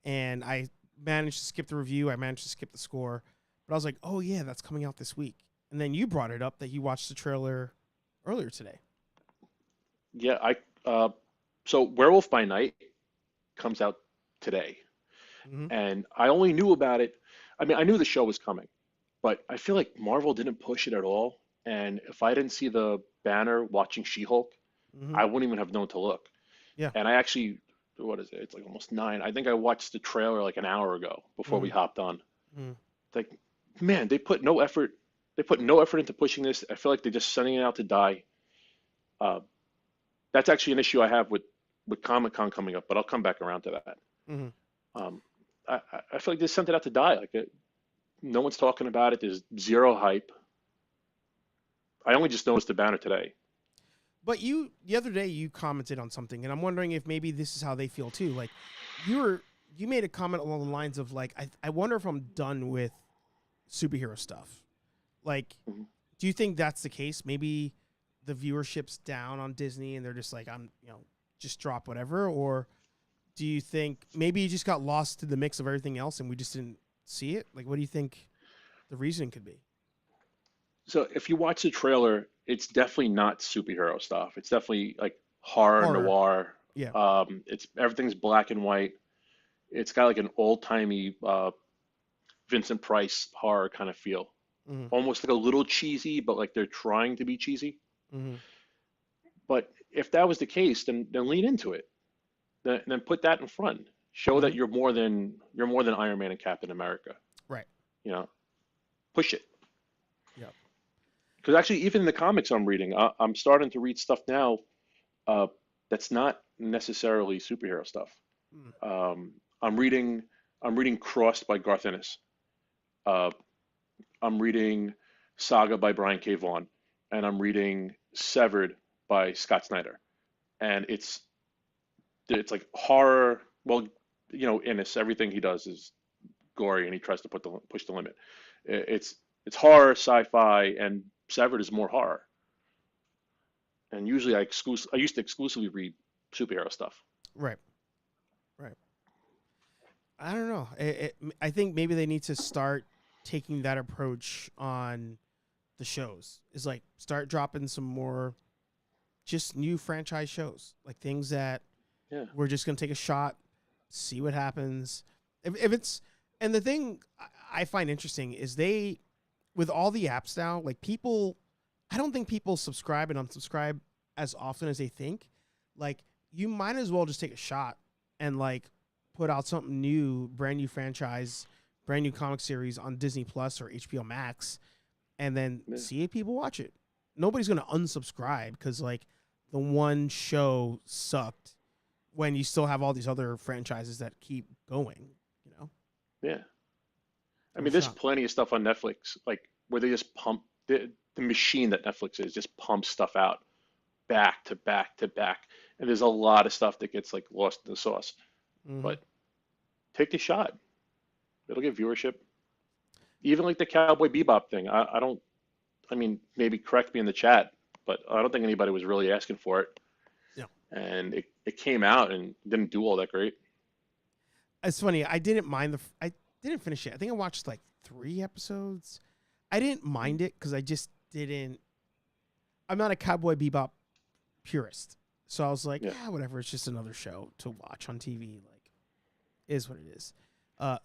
and I managed to skip the review. I managed to skip the score. But I was like, oh, yeah, that's coming out this week. And then you brought it up that you watched the trailer earlier today. Yeah, so Werewolf by Night comes out today. And I only knew about it. I mean, I knew the show was coming, but I feel like Marvel didn't push it at all. And if I didn't see the banner watching She-Hulk, I wouldn't even have known to look. Yeah. And I actually, what is it? It's like almost 9. I think I watched the trailer like an hour ago before we hopped on. It's like, man, they put no effort. They put no effort into pushing this. I feel like they're just sending it out to die. That's actually an issue I have with Comic-Con coming up, but I'll come back around to that. I feel like they sent it out to die. Like no one's talking about it. There's zero hype. I only just noticed the banner today. But the other day you commented on something, and I'm wondering if maybe this is how they feel too. Like you made a comment along the lines of like, I wonder if I'm done with superhero stuff. Like, do you think that's the case? Maybe the viewership's down on Disney and they're just like, just drop whatever? Or do you think maybe you just got lost to the mix of everything else and we just didn't see it? Like, what do you think the reason could be? So if you watch the trailer, it's definitely not superhero stuff. It's definitely like horror. Noir. Yeah. Everything's black and white. It's got like an old-timey Vincent Price horror kind of feel. Almost like a little cheesy, but like they're trying to be cheesy. But if that was the case, then lean into it. Then put that in front. Show that you're more than Iron Man and Captain America. Right. Push it. Yeah. Because actually, even in the comics I'm reading, I'm starting to read stuff now that's not necessarily superhero stuff. I'm reading Crossed by Garth Ennis. Uh, I'm reading Saga by Brian K. Vaughan, and I'm reading Severed by Scott Snyder. And it's like horror. Well, Ennis, everything he does is gory, and he tries to push the limit. It's horror, sci-fi, and Severed is more horror. And usually I used to exclusively read superhero stuff. Right. Right. I don't know. I think maybe they need to start taking that approach on the shows. Is like start dropping some more just new franchise shows, like things that we're just gonna take a shot, see what happens. If it's, and the thing I find interesting is with all the apps now, like people, I don't think people subscribe and unsubscribe as often as they think. Like you might as well just take a shot and like put out something new, brand new franchise, brand new comic series on Disney Plus or HBO Max, and then see if people watch it. Nobody's going to unsubscribe because like the one show sucked when you still have all these other franchises that keep going, Yeah. I mean, there's plenty of stuff on Netflix, like where they just pump the machine that Netflix is just pumps stuff out back to back to back. And there's a lot of stuff that gets like lost in the sauce. Mm-hmm. But take the shot. It'll get viewership. Even like the Cowboy Bebop thing. I mean, maybe correct me in the chat, but I don't think anybody was really asking for it. Yeah. And it came out and didn't do all that great. It's funny. I didn't finish it. I think I watched like 3 episodes. I didn't mind it because I just didn't. I'm not a Cowboy Bebop purist, so I was like, whatever. It's just another show to watch on TV. Like, is what it is.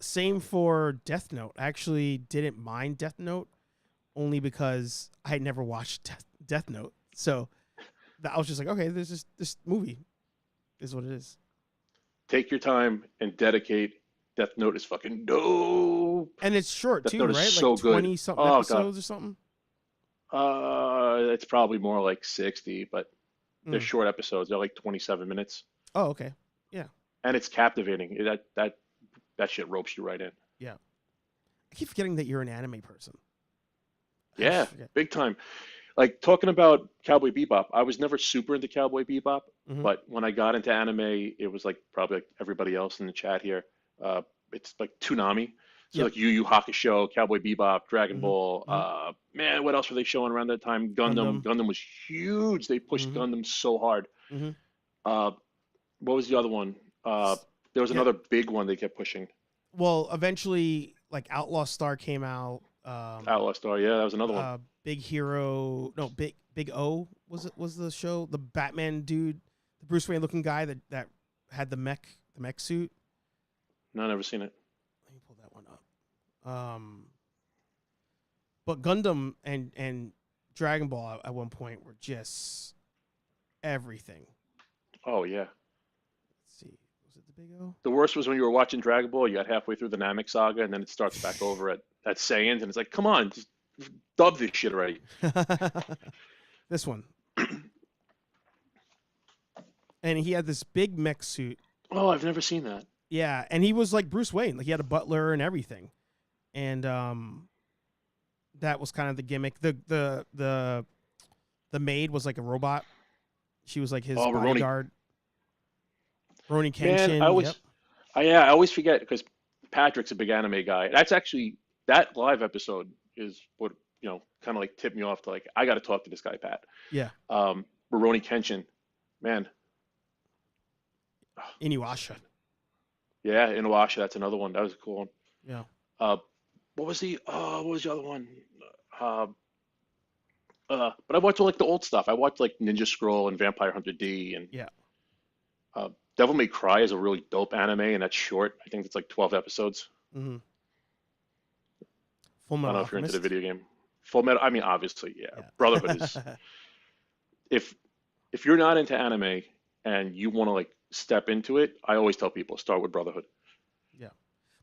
Same for Death Note. I actually didn't mind Death Note only because I had never watched Death Note, so I was just like, okay, there's this movie is what it is. Take your time and dedicate. Death Note is fucking dope. And it's short Death too, Note right? is Like so 20 something episodes or something. It's probably more like 60, but they're short episodes. They're like 27 minutes. Oh, okay. Yeah. And it's captivating. That shit ropes you right in. Yeah. I keep forgetting that you're an anime person. Yeah, big time. Like talking about Cowboy Bebop, I was never super into Cowboy Bebop, but when I got into anime, it was like probably like everybody else in the chat here. It's like Toonami. So like Yu Yu Hakusho, Cowboy Bebop, Dragon Ball. Man, what else were they showing around that time? Gundam. Gundam was huge. They pushed Gundam so hard. What was the other one? There was another big one they kept pushing. Well, eventually, like Outlaw Star came out. Outlaw Star, yeah, that was another one. Big Hero, no, Big O was the show. The Batman dude, the Bruce Wayne looking guy that had the mech suit. No, I've never seen it. Let me pull that one up. But Gundam and Dragon Ball at one point were just everything. Oh yeah. Let's see, was it the Big O? The worst was when you were watching Dragon Ball. You got halfway through the Namek saga, and then it starts back over at Saiyans, and it's like, come on, just dub this shit already. This one. And he had this big mech suit. Oh, I've never seen that. Yeah, and he was like Bruce Wayne. Like he had a butler and everything. And that was kind of the gimmick. The maid was like a robot. She was like his bodyguard. Roni Kenshin. Man, I always forget because Patrick's a big anime guy. That's actually, that live episode is what, kind of like tipped me off to like, I got to talk to this guy, Pat. Yeah. Roni Kenshin, man. Inuyasha. Yeah, Inuyasha. That's another one. That was a cool one. Yeah. What was the other one? But I watched all like the old stuff. I watched like Ninja Scroll and Vampire Hunter D and Devil May Cry is a really dope anime, and that's short. I think it's like 12 episodes. Mm-hmm. I don't know if you're into the video game. Full Metal. I mean, obviously, yeah. Brotherhood is. If you're not into anime and you want to like step into it, I always tell people start with Brotherhood. Yeah.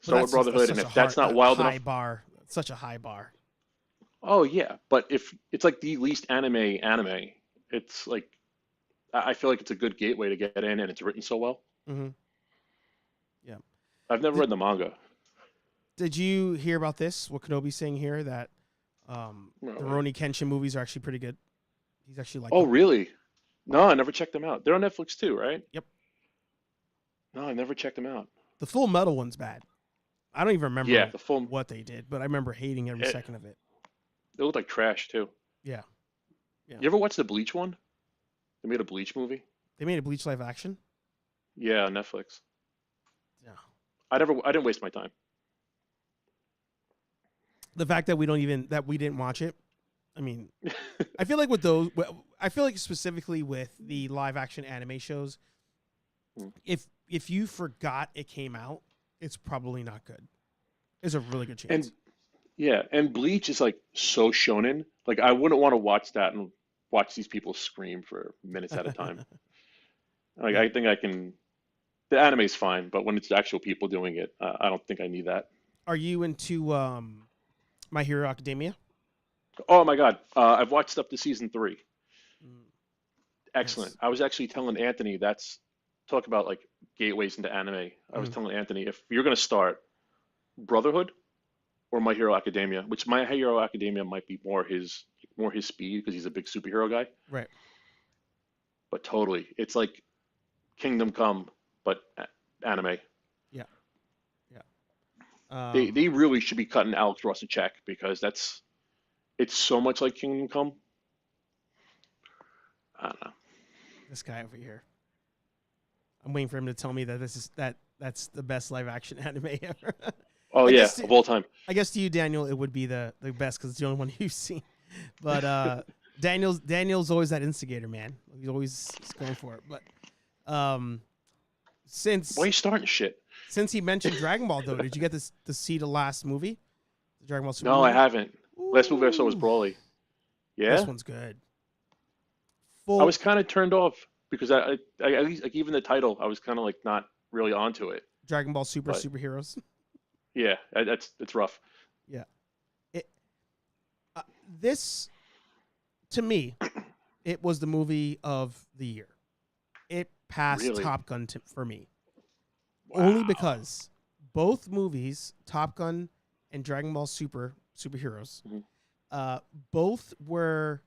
Start with Brotherhood, and if that's not wild enough, such a high bar. Oh yeah, but if it's like the least anime, it's like I feel like it's a good gateway to get in, and it's written so well. Mm-hmm. Yeah. I've never read the manga. Did you hear about this? What Kenobi's saying here, that the Rurouni Kenshin movies are actually pretty good. He's actually like. Oh, really? No, I never checked them out. They're on Netflix too, right? Yep. No, I never checked them out. The Full Metal one's bad. I don't even remember the what they did, but I remember hating every second of it. It looked like trash too. Yeah. You ever watch the Bleach one? They made a Bleach movie. They made a Bleach live action? Yeah, on Netflix. No. I didn't waste my time. The fact that we didn't watch it. I mean, I feel like specifically with the live action anime shows, if you forgot it came out, it's probably not good. There's a really good chance. And Bleach is like so shonen. Like I wouldn't want to watch that and watch these people scream for minutes at a time. Like I think I can. The anime's fine, but when it's actual people doing it, I don't think I need that. Are you into My Hero Academia? Oh my God, I've watched up to season 3. Excellent. Yes. I was actually telling Anthony, talk about like gateways into anime. I was telling Anthony, if you're going to start Brotherhood or My Hero Academia, which My Hero Academia might be more his speed because he's a big superhero guy. Right. But totally, it's like Kingdom Come, but anime. Yeah. They really should be cutting Alex Ross a check because it's so much like Kingdom Come. I don't know. This guy over here. I'm waiting for him to tell me that that's the best live action anime ever. Oh yeah, of all time. I guess to you, Daniel, it would be the best because it's the only one you've seen. But Daniel's always that instigator, man. He's always going for it. But since why are you starting shit? Since he mentioned Dragon Ball, though, did you get to see the last movie, the Dragon Ball Super? No, movie? I haven't. Last movie I saw was Broly. Yeah, this one's good. I was kind of turned off because I at least like even the title I was kind of like not really onto it. Dragon Ball Superheroes. Yeah, it's rough. Yeah, this to me, it was the movie of the year. It passed Top Gun for me. Wow. Only because both movies, Top Gun and Dragon Ball Superheroes, both were.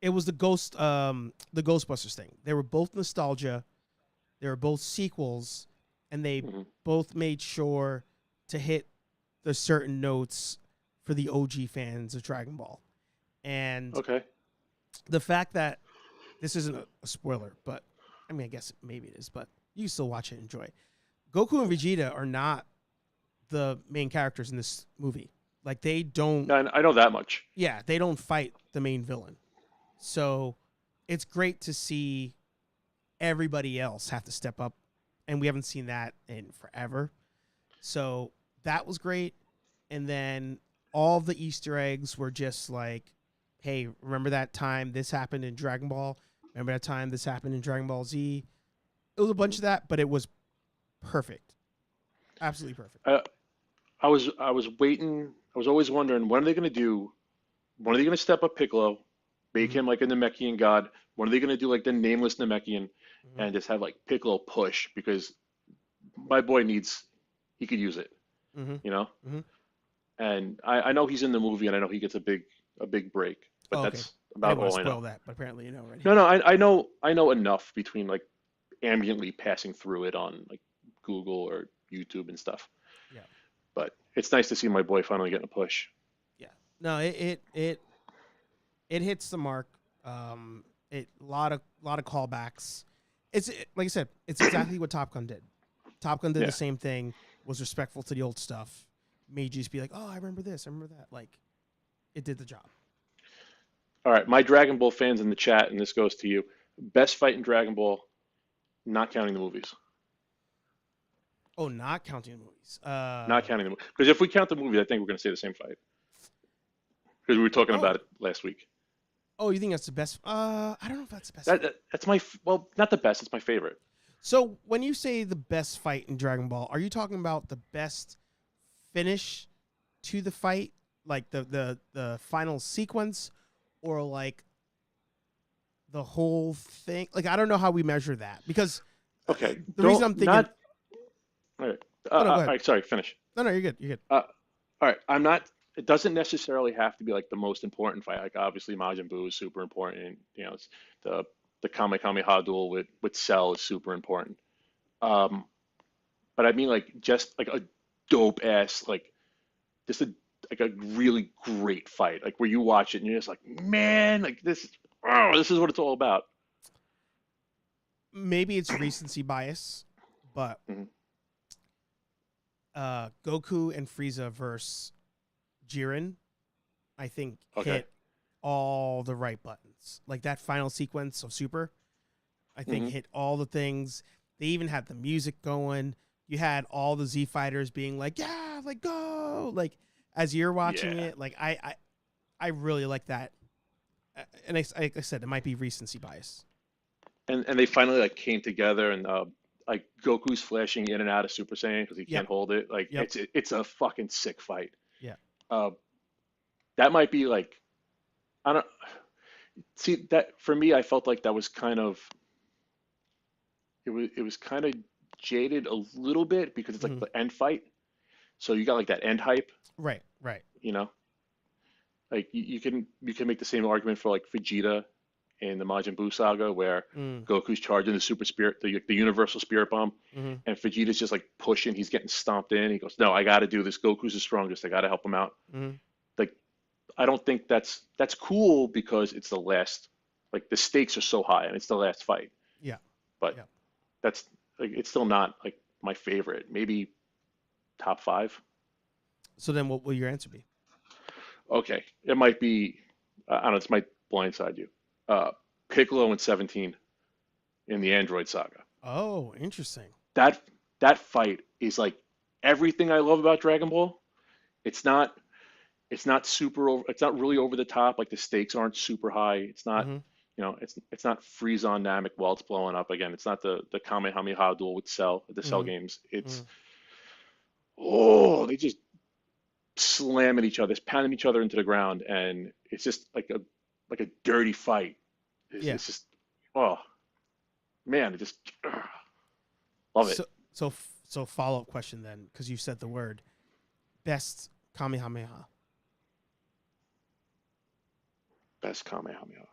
It was the Ghostbusters thing. They were both nostalgia. They were both sequels, and they both made sure to hit the certain notes for the OG fans of Dragon Ball. And the fact that this isn't a spoiler, but I mean, I guess maybe it is, but you can still watch it and enjoy it. Goku and Vegeta are not the main characters in this movie. Like they don't. I know that much. Yeah, they don't fight the main villain. So it's great to see everybody else have to step up, and we haven't seen that in forever. So that was great. And then all the Easter eggs were just like, hey, remember that time this happened in Dragon Ball? Remember that time this happened in Dragon Ball Z? It was a bunch of that, but it was perfect. Absolutely perfect. I was waiting. I was always wondering, when are they going to step up Piccolo, make him like a Namekian god? When are they going to do like the nameless Namekian and just have like Piccolo push? Because my boy he could use it, you know? And I know he's in the movie and I know he gets a big break, but that's about all I know. That, but apparently you know already. No, I know enough between like ambiently passing through it on like Google or YouTube and stuff. Yeah. But it's nice to see my boy finally getting a push. Yeah. No, it hits the mark. A lot of callbacks. It's like I said, it's exactly what Top Gun did. Top Gun did the same thing. Was respectful to the old stuff. Made you just be like, oh, I remember this, I remember that. Like, it did the job. All right, my Dragon Ball fans in the chat, and this goes to you. Best fight in Dragon Ball, not counting the movies. Oh, not counting the movies. Not counting the movies. Because if we count the movies, I think we're going to say the same fight. Because we were talking about it last week. Oh, you think that's the best? I don't know if that's the best. That's not the best. It's my favorite. So when you say the best fight in Dragon Ball, are you talking about the best finish to the fight, like the final sequence, or like the whole thing? Like, I don't know how we measure that, because the reason I'm thinking All right. Oh, no, go All ahead. right. Sorry. Finish. No, you're good. You're good. All right. I'm not. It doesn't necessarily have to be like the most important fight. Like obviously Majin Buu is super important. You know, it's the Kamehameha duel with Cell is super important. Um, but I mean like just like a dope ass like just a like a really great fight. Like where you watch it and you're just like, man, like this is what it's all about. Maybe it's recency bias, but Mhm. Goku and Frieza versus Jiren, I think Okay. hit all the right buttons. Like that final sequence of Super, I think Hmm. hit all the things. They even had the music going. You had all the Z fighters being like, "Yeah, like go!" Like as you're watching Yeah. it, like I really like that. And like I said, it might be recency bias. And they finally like came together and like Goku's flashing in and out of Super Saiyan because he Yep, can't hold it. Like yep, it's a fucking sick fight. yeah. Uh, that might be like I don't see that for me. I felt like that was kind of it was kind of jaded a little bit because it's like Hmm. the end fight. So you got like that end hype, Right, right. you know. Like you can make the same argument for like Vegeta in the Majin Buu saga where Mm, Goku's charging the super spirit, the universal spirit bomb, hmm. and Vegeta's just like pushing. He's getting stomped in. He goes, "No, I got to do this. Goku's the strongest. I got to help him out." Hmm. Like I don't think that's cool because it's the last. Like the stakes are so high and it's the last fight. Yeah, But yeah. that's like it's still not like my favorite. Maybe top five. So then, what will your answer be? Okay, it might be. I don't know. This might blindside you. Uh, Piccolo and 17 in the Android saga. Oh, interesting. That that fight is like everything I love about Dragon Ball. It's not it's not super over, it's not really over the top. Like the stakes aren't super high. It's not Hmm. it's not freeze on Namek while it's blowing up again. It's not the Kamehameha duel with Cell, the Cell Hmm. games. It's Hmm. they just slamming each other, pounding each other into the ground, and it's just like a dirty fight. Yeah. It's just oh man, it just love it. So so follow up question then, because you said the word best Kamehameha. Best Kamehameha.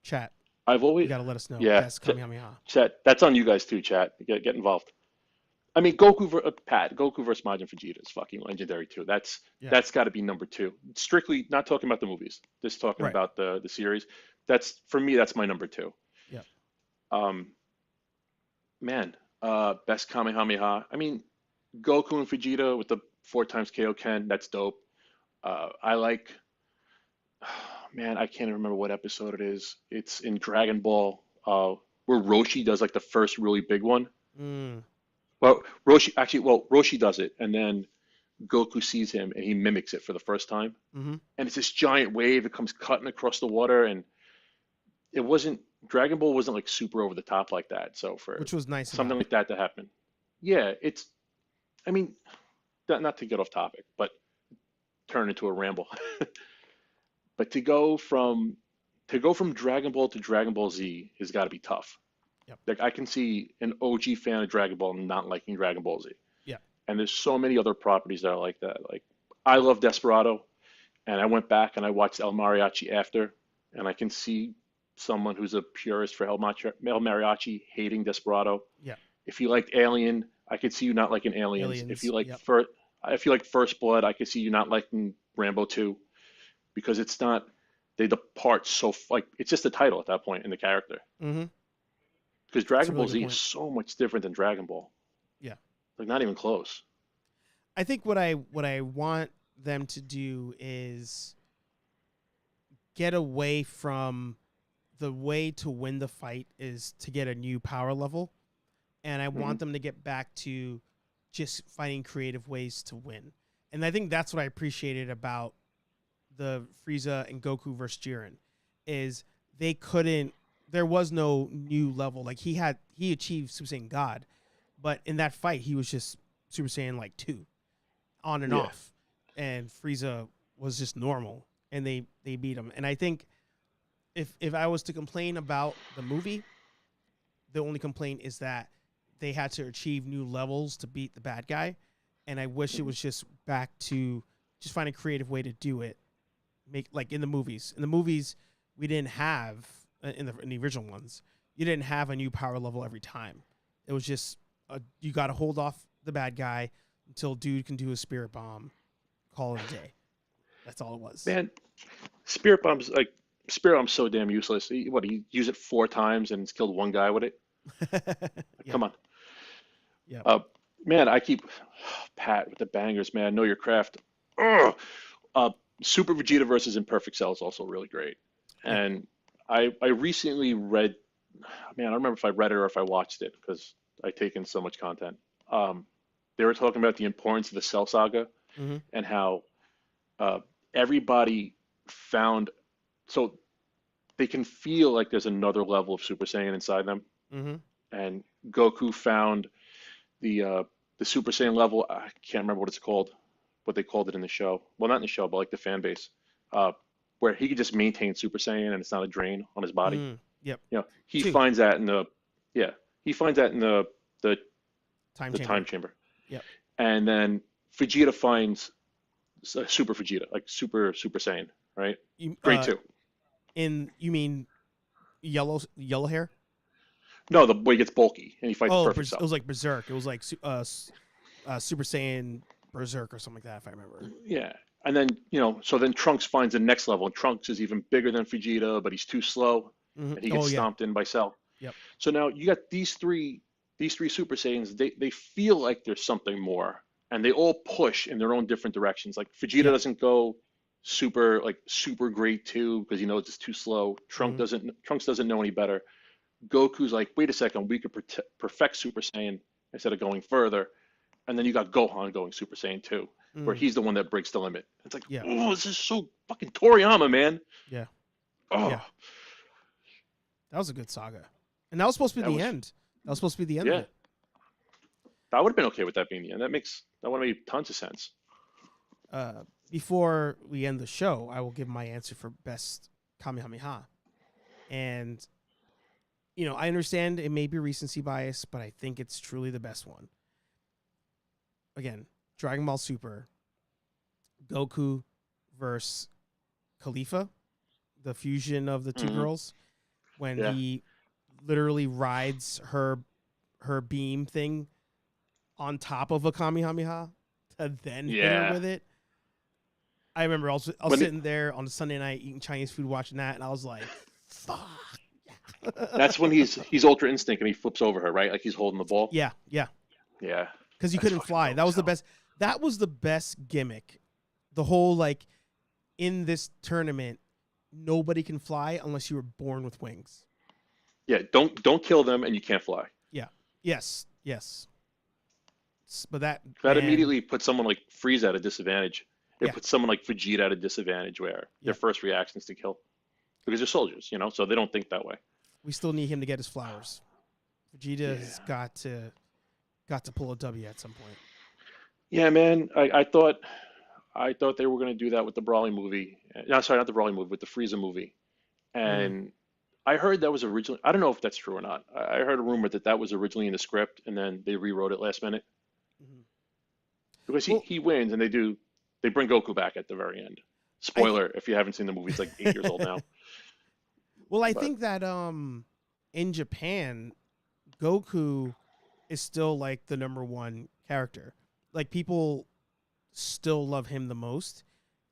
Chat, I've you always got to let us know yeah, best Kamehameha. chat. That's on you guys too, chat. Get involved. I mean, Goku versus Majin Vegeta is fucking legendary too. Yeah. That's got to be number two. Strictly not talking about the movies, just talking Right. about the series. That's for me. That's my number two. Yeah. Um, man, best Kamehameha. I mean, Goku and Vegeta with the four times KO Ken. That's dope. I like. Man, I can't remember what episode it is. It's in Dragon Ball, where Roshi does like the first really big one. Mm. Well, Roshi does it, and then Goku sees him and he mimics it for the first time. Hmm. And it's this giant wave. It comes cutting across the water, and it wasn't Dragon Ball wasn't like super over the top like that. So for Which was nice something about it. like that to happen, yeah, it's. I mean, not to get off topic, but turn into a ramble. But to go from Dragon Ball to Dragon Ball Z has got to be tough. Yep. Like I can see an OG fan of Dragon Ball not liking Dragon Ball Z. Yeah. And there's so many other properties that are like that. Like I love Desperado, and I went back and I watched El Mariachi after, and I can see someone who's a purist for El Mariachi hating Desperado. Yeah. If you liked Alien, I could see you not liking Aliens. Aliens. Yep. If you like First Blood, I could see you not liking Rambo 2 because it's not they depart so like it's just a title at that point in the character. Hmm. Because That's a Dragon really Ball good Z is point. so much different than Dragon Ball. Yeah. Like not even close. I think what I want them to do is get away from the way to win the fight is to get a new power level, and I Hmm. want them to get back to just finding creative ways to win. And I think that's what I appreciated about the Frieza and Goku versus Jiren is they couldn't there was no new level. Like he achieved Super Saiyan God, but in that fight he was just Super Saiyan like 2 on and Yeah. off. And Frieza was just normal and they beat him. And I think if I was to complain about the movie, the only complaint is that they had to achieve new levels to beat the bad guy, and I wish it was just back to just find a creative way to do it. Make like in the movies. In the movies, we didn't have in the original ones. You didn't have a new power level every time. It was just you got to hold off the bad guy until dude can do a spirit bomb. Call it a day. That's all it was. Man, spirit bomb's so damn useless. He used it 4 times and it's killed 1 guy with it. Yeah. Come on. Yeah. Man, I keep Pat with the bangers, man. Know your craft. Ugh. Super Vegeta versus Imperfect Cell is also really great. And I recently read, man, I don't remember if I read it or if I watched it because I take in so much content. They were talking about the importance of the Cell Saga and how everybody found, so they can feel like there's another level of Super Saiyan inside them. And Goku found the Super Saiyan level. I can't remember what it's called, what they called it in the show. Well, not in the show, but like the fan base, where he could just maintain Super Saiyan and it's not a drain on his body. Yep. You know, he finds that in the Time chamber. Yep. And then Vegeta finds Super Vegeta, like Super Saiyan, right? Grade 2. You mean yellow hair? No, the boy gets bulky and he fights Perfect Cell. It was like Berserk. It was like Super Saiyan Berserk or something like that, if I remember. Yeah. And then, you know, so then Trunks finds the next level, and Trunks is even bigger than Vegeta, but he's too slow, and he gets stomped in by Cell. Yep. So now you got these three Super Saiyans. They feel like there's something more, and they all push in their own different directions. Like Vegeta doesn't go super grade 2 because he knows it's too slow. Trunks doesn't know any better. Goku's like, wait a second, we could perfect Super Saiyan instead of going further. And then you got Gohan going Super Saiyan 2, where he's the one that breaks the limit. It's like, oh, this is so fucking Toriyama, man. Yeah. Oh. Yeah. That was a good saga. And that was supposed to be the end. That was supposed to be the end of it. I would have been okay with that being the end. That would have made tons of sense. Before we end the show, I will give my answer for best Kamehameha. And, you know, I understand it may be recency bias, but I think it's truly the best one. Again, Dragon Ball Super, Goku versus Khalifa, the fusion of the two girls, when he literally rides her beam thing on top of a Kamehameha to then hit her with it. I remember I was sitting there on a Sunday night eating Chinese food, watching that, and I was like, fuck. That's when he's Ultra Instinct and he flips over her, right? Like he's holding the ball. Yeah. Because you couldn't fly. That was the best. That was the best gimmick. The whole, like, in this tournament, nobody can fly unless you were born with wings. Yeah, don't kill them and you can't fly. Yeah. Yes. But that immediately puts someone like Frieza at a disadvantage. It puts someone like Vegeta at a disadvantage where their first reaction is to kill. Because they're soldiers, you know, so they don't think that way. We still need him to get his flowers. Vegeta's got to pull a W at some point. Yeah, man. I thought they were going to do that with the Broly movie. No, sorry, not the Broly movie, with the Frieza movie. And I heard that was originally, I don't know if that's true or not. I heard a rumor that was originally in the script and then they rewrote it last minute. Because he wins and they bring Goku back at the very end. Spoiler, if you haven't seen the movie, it's like 8 years old now. Well, I think that in Japan, Goku is still like the #1 character. Like, people still love him the most.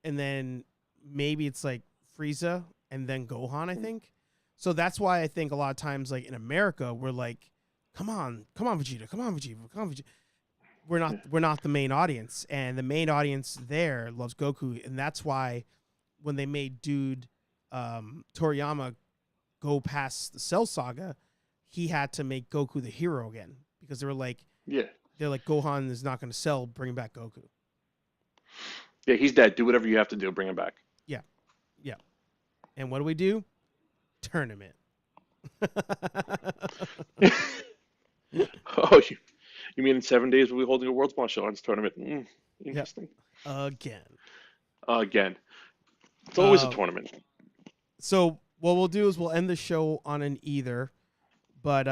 And then maybe it's like Frieza and then Gohan, I think. So that's why I think a lot of times, like in America, we're like, come on, Vegeta, come on, Vegeta. We're not the main audience, and the main audience there loves Goku, and that's why when they made Toriyama go past the Cell Saga, he had to make Goku the hero again, because they were like, they're like, Gohan is not going to sell, bring back Goku. Yeah, he's dead. Do whatever you have to do, bring him back. Yeah. And what do? Tournament. Oh, you mean in 7 days we'll be holding a World's Martial Arts tournament? Interesting. Again. It's always a tournament. So what we'll do is we'll end the show on an either. But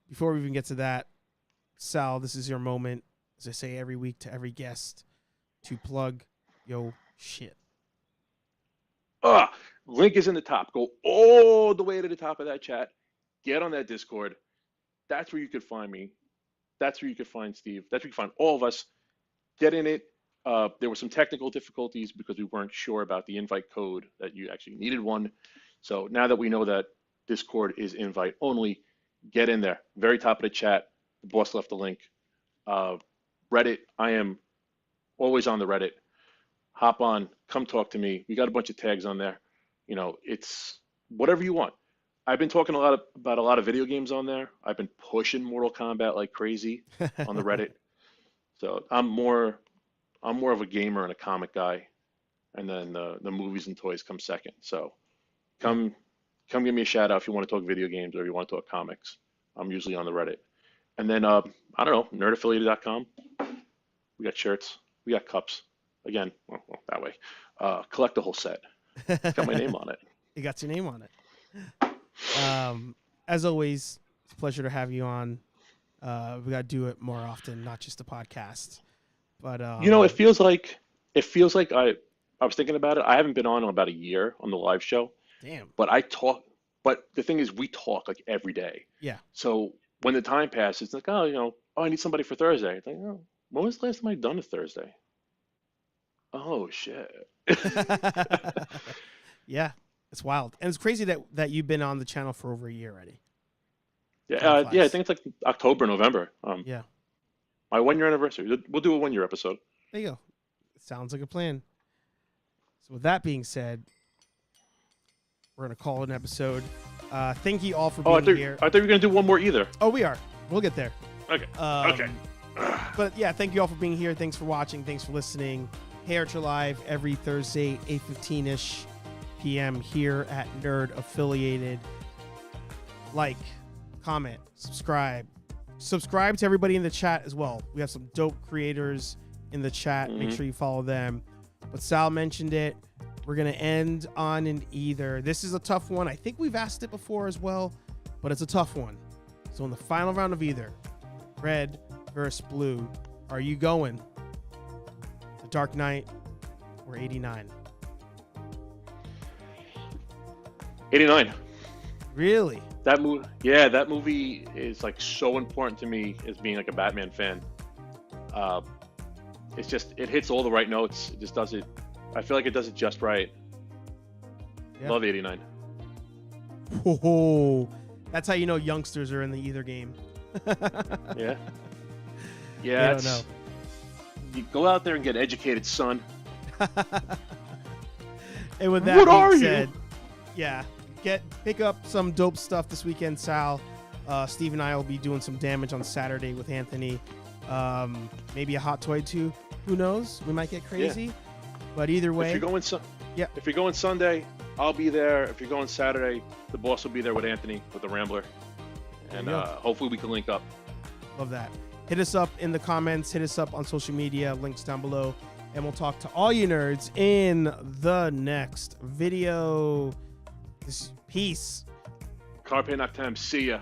before we even get to that, Sal, this is your moment, as I say every week to every guest, to plug yo shit. Link is in the top. Go all the way to the top of that chat. Get on that Discord. That's where you could find me. That's where you could find Steve. That's where you can find all of us. Get in it. There were some technical difficulties because we weren't sure about the invite code, that you actually needed one. So now that we know that Discord is invite only, get in there. Very top of the chat. The boss left the link. Reddit, I am always on the Reddit. Hop on, come talk to me. We got a bunch of tags on there. You know, it's whatever you want. I've been talking about a lot of video games on there. I've been pushing Mortal Kombat like crazy on the Reddit. So I'm more of a gamer and a comic guy, and then the movies and toys come second. So come give me a shout out if you want to talk video games or you want to talk comics. I'm usually on the Reddit. And then I don't know, nerdaffiliated.com. We got shirts, we got cups. Again, well, that way. Collect the whole set. It's got my name on it. You got your name on it. As always, it's a pleasure to have you on. We got to do it more often, not just a podcast. But you know, it feels like I was thinking about it. I haven't been on in about a year on the live show. Damn. But I talk. But the thing is, we talk like every day. Yeah. So when the time passes, it's like, oh, I need somebody for Thursday. It's like, oh, when was the last time I done a Thursday? Oh shit. Yeah, it's wild, and it's crazy that you've been on the channel for over a year already. Yeah, I think it's like October, November. Yeah. My 1 year anniversary. We'll do a 1 year episode. There you go. Sounds like a plan. So with that being said, we're gonna call it an episode. Thank you all for being here. I thought you were gonna do one more either. Oh, we are. We'll get there. Okay. Okay. But yeah, thank you all for being here. Thanks for watching. Thanks for listening. HeyArcher Live every Thursday, 8:15ish p.m. here at Nerd Affiliated. Like, comment, subscribe. Subscribe to everybody in the chat as well. We have some dope creators in the chat. Make sure you follow them. But Sal mentioned it. We're going to end on an either. This is a tough one. I think we've asked it before as well, but it's a tough one. So in the final round of either, red versus blue, are you going The Dark Knight or 89? 89. Really? That movie is like so important to me as being like a Batman fan. It's just, it hits all the right notes. It just does it. I feel like it does it just right. Yeah. Love 89. Oh, that's how you know youngsters are in the either game. Yeah. I don't know. You go out there and get educated, son. And with that being said, yeah, pick up some dope stuff this weekend, Sal. Steve and I will be doing some damage on Saturday with Anthony. Maybe a hot toy too. Who knows? We might get crazy. Yeah. But either way, if you're going Sunday, I'll be there. If you're going Saturday, the boss will be there with Anthony with the Rambler, and hopefully we can link up. Love that. Hit us up in the comments. Hit us up on social media. Links down below, and we'll talk to all you nerds in the next video. Peace. Carpe Noctem. See ya.